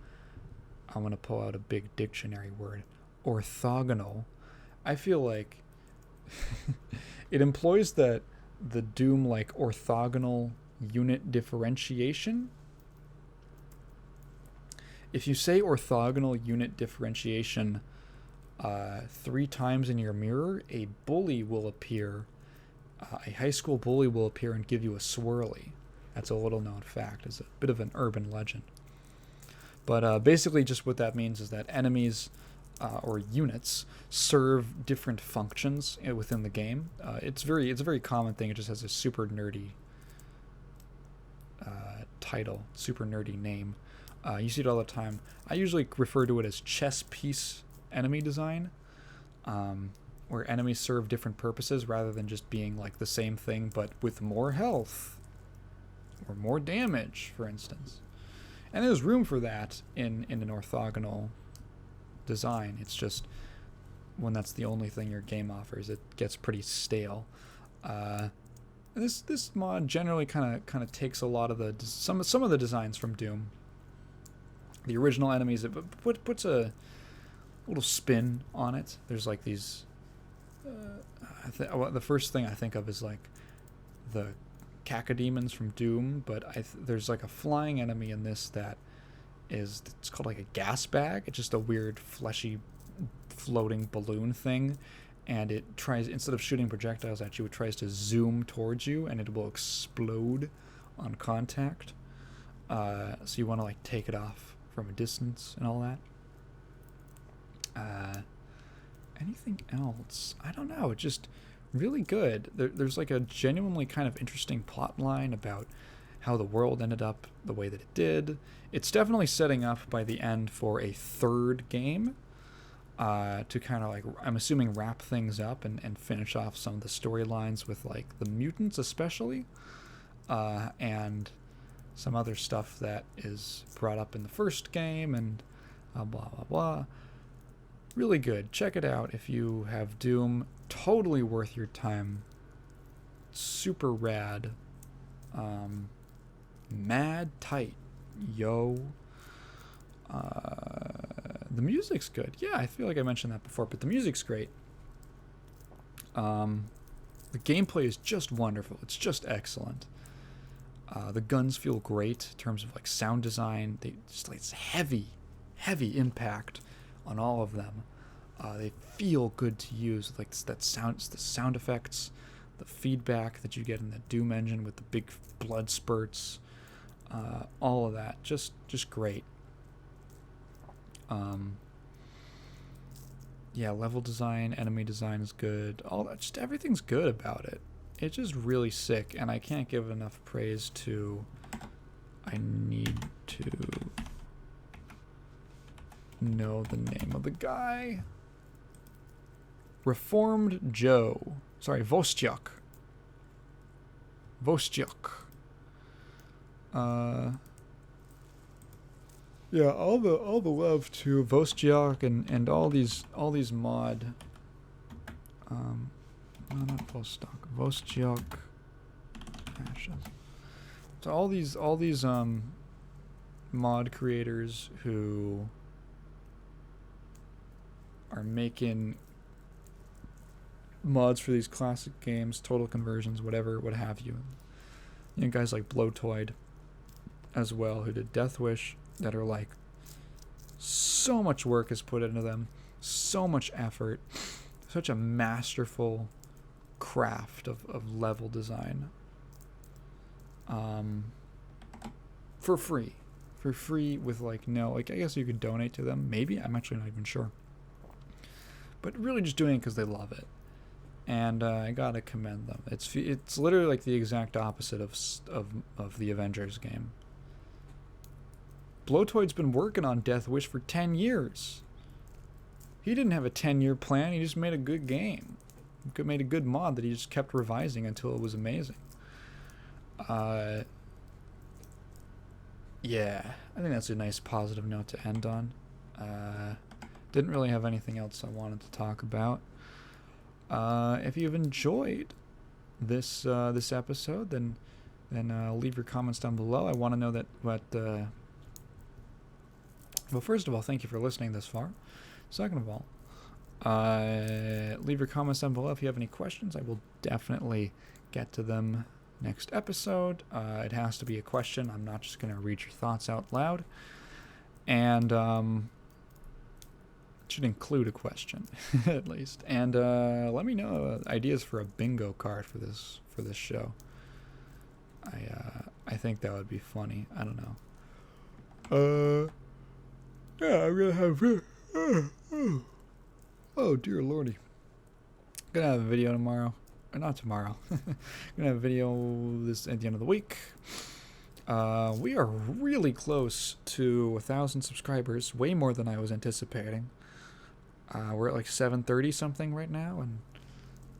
I'm going to pull out a big dictionary word. Orthogonal. I feel like it employs the Doom like orthogonal unit differentiation. If you say orthogonal unit differentiation 3 times in your mirror, a bully will appear. A high school bully will appear and give you a swirly. That's a little known fact. It's a bit of an urban legend. But basically just what that means is that enemies or units serve different functions within the game. It's a very common thing. It just has a super nerdy title, super nerdy name. You see it all the time. I usually refer to it as chess piece enemy design, where enemies serve different purposes rather than just being like the same thing but with more health or more damage, for instance. And there's room for that in an orthogonal design. It's just when that's the only thing your game offers, it gets pretty stale. This mod generally kind of takes a lot of the some of the designs from Doom. The original enemies, it puts a little spin on it. There's like these. The first thing I think of is like the cacodemons from Doom, but there's like a flying enemy in this that it's called like a gas bag. It's just a weird fleshy floating balloon thing, and it tries, instead of shooting projectiles at you, it tries to zoom towards you and it will explode on contact. So you want to like take it off from a distance and all that. Anything else? I don't know. It's just really good. There's like a genuinely kind of interesting plot line about how the world ended up the way that it did. It's definitely setting up by the end for a third game to kind of like, I'm assuming, wrap things up and finish off some of the storylines with like the mutants especially, and some other stuff that is brought up in the first game and blah blah blah. Really good. Check it out if you have Doom. Totally worth your time. Super rad. Mad tight. Yo. The music's good. Yeah, I feel like I mentioned that before, but the music's great. The gameplay is just wonderful. It's just excellent. The guns feel great in terms of like sound design. It's heavy impact on all of them. They feel good to use, like the sound effects, the feedback that you get in the Doom engine with the big blood spurts, all of that, just great. Yeah, level design, enemy design is good. All that, just everything's good about it. It's just really sick, and I can't give enough praise to. I need to know the name of the guy. Reformed Joe. Sorry, Vostyuk. Yeah, all the love to Vostyuk and all these mod. No, not Vostok. Vostyuk. So all these mod creators who are making mods for these classic games, total conversions, whatever, what have you. You know, guys like Blowtoid as well, who did Death Wish, that are like, so much work is put into them, so much effort, such a masterful craft of level design. For free with like no, like I guess you could donate to them, maybe, I'm actually not even sure. but really just doing it because they love it. And I gotta commend them. It's literally like the exact opposite of the Avengers game. Blowtoid's been working on Death Wish for 10 years. He didn't have a 10-year plan. He just made a good game. Made a good mod that he just kept revising until it was amazing. Yeah, I think that's a nice positive note to end on. Didn't really have anything else I wanted to talk about. If you've enjoyed this episode, then leave your comments down below. I want to know well, first of all, thank you for listening this far. Second of all, leave your comments down below if you have any questions. I will definitely get to them next episode. It has to be a question. I'm not just going to read your thoughts out loud. And it should include a question, at least. And let me know ideas for a bingo card for this show. I think that would be funny. I don't know. Yeah, I'm gonna have. Oh dear lordy. Gonna have a video tomorrow. Or not tomorrow. Gonna have a video at the end of the week. We are really close to 1,000 subscribers, way more than I was anticipating. We're at like 730 something right now,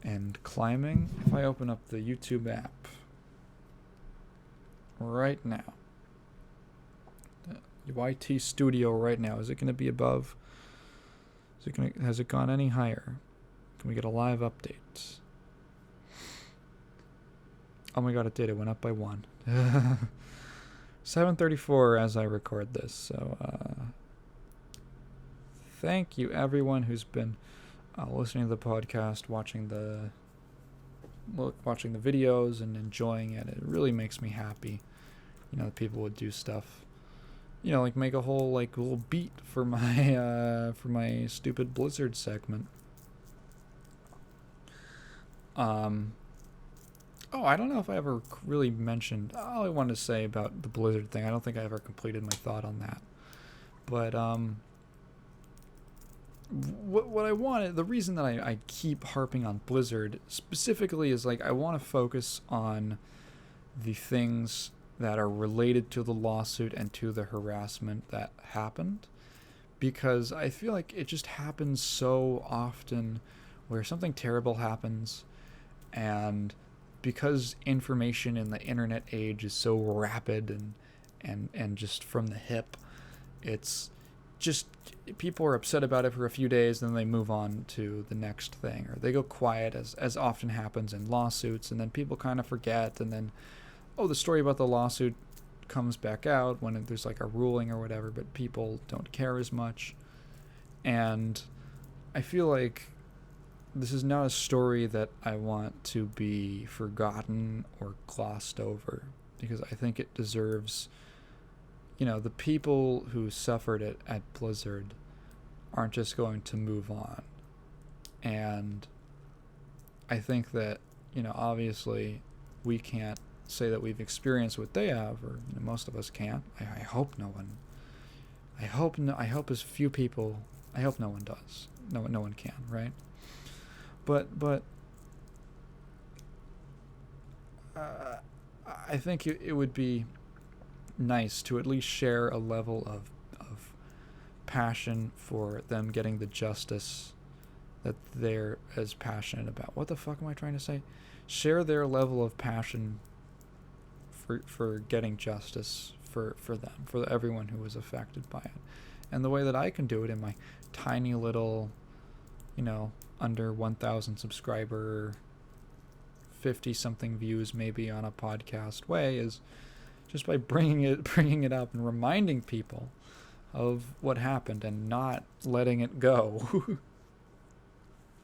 and climbing. If I open up the YouTube app right now, YT Studio right now, is it going to be above? Has it gone any higher? Can we get a live update? Oh my god, it did. It went up by 1. 7:34 as I record this. So thank you everyone who's been listening to the podcast, watching the videos and enjoying it. It really makes me happy. You know, that people would do stuff. You know, like make a whole like little beat for my stupid Blizzard segment. Oh, I don't know if I ever really mentioned all I wanted to say about the Blizzard thing. I don't think I ever completed my thought on that. But what I wanted, the reason that I keep harping on Blizzard specifically is like I want to focus on the things that are related to the lawsuit and to the harassment that happened, because I feel like it just happens so often where something terrible happens, and because information in the internet age is so rapid and just from the hip, it's just people are upset about it for a few days, then they move on to the next thing, or they go quiet, as often happens in lawsuits, and then people kind of forget, and then the story about the lawsuit comes back out when there's like a ruling or whatever, but people don't care as much. And I feel like this is not a story that I want to be forgotten or glossed over, because I think it deserves, you know, the people who suffered it at Blizzard aren't just going to move on. And I think that, you know, obviously we can't say that we've experienced what they have, or you know, most of us can't. I hope no one. I hope as few people. I hope no one does. No one can, right? But I think it would be nice to at least share a level of passion for them getting the justice that they're as passionate about. What the fuck am I trying to say? Share their level of passion for getting justice for them, for everyone who was affected by it. And the way that I can do it in my tiny little, you know, under 1,000 subscriber, 50 something views maybe on a podcast way, is just by bringing it up and reminding people of what happened and not letting it go.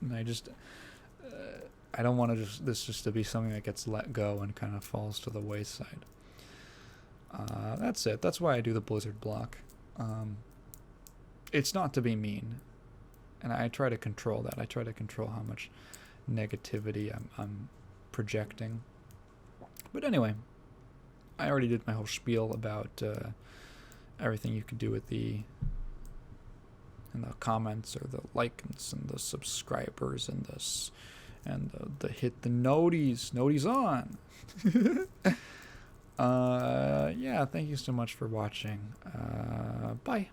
And I don't want this to be something that gets let go and kind of falls to the wayside. That's it. That's why I do the Blizzard block. It's not to be mean, and I try to control that. I try to control how much negativity I'm projecting. But anyway, I already did my whole spiel about everything you could do with the and the comments or the likes and the subscribers and this and the hit the noties on. Yeah, thank you so much for watching. Bye.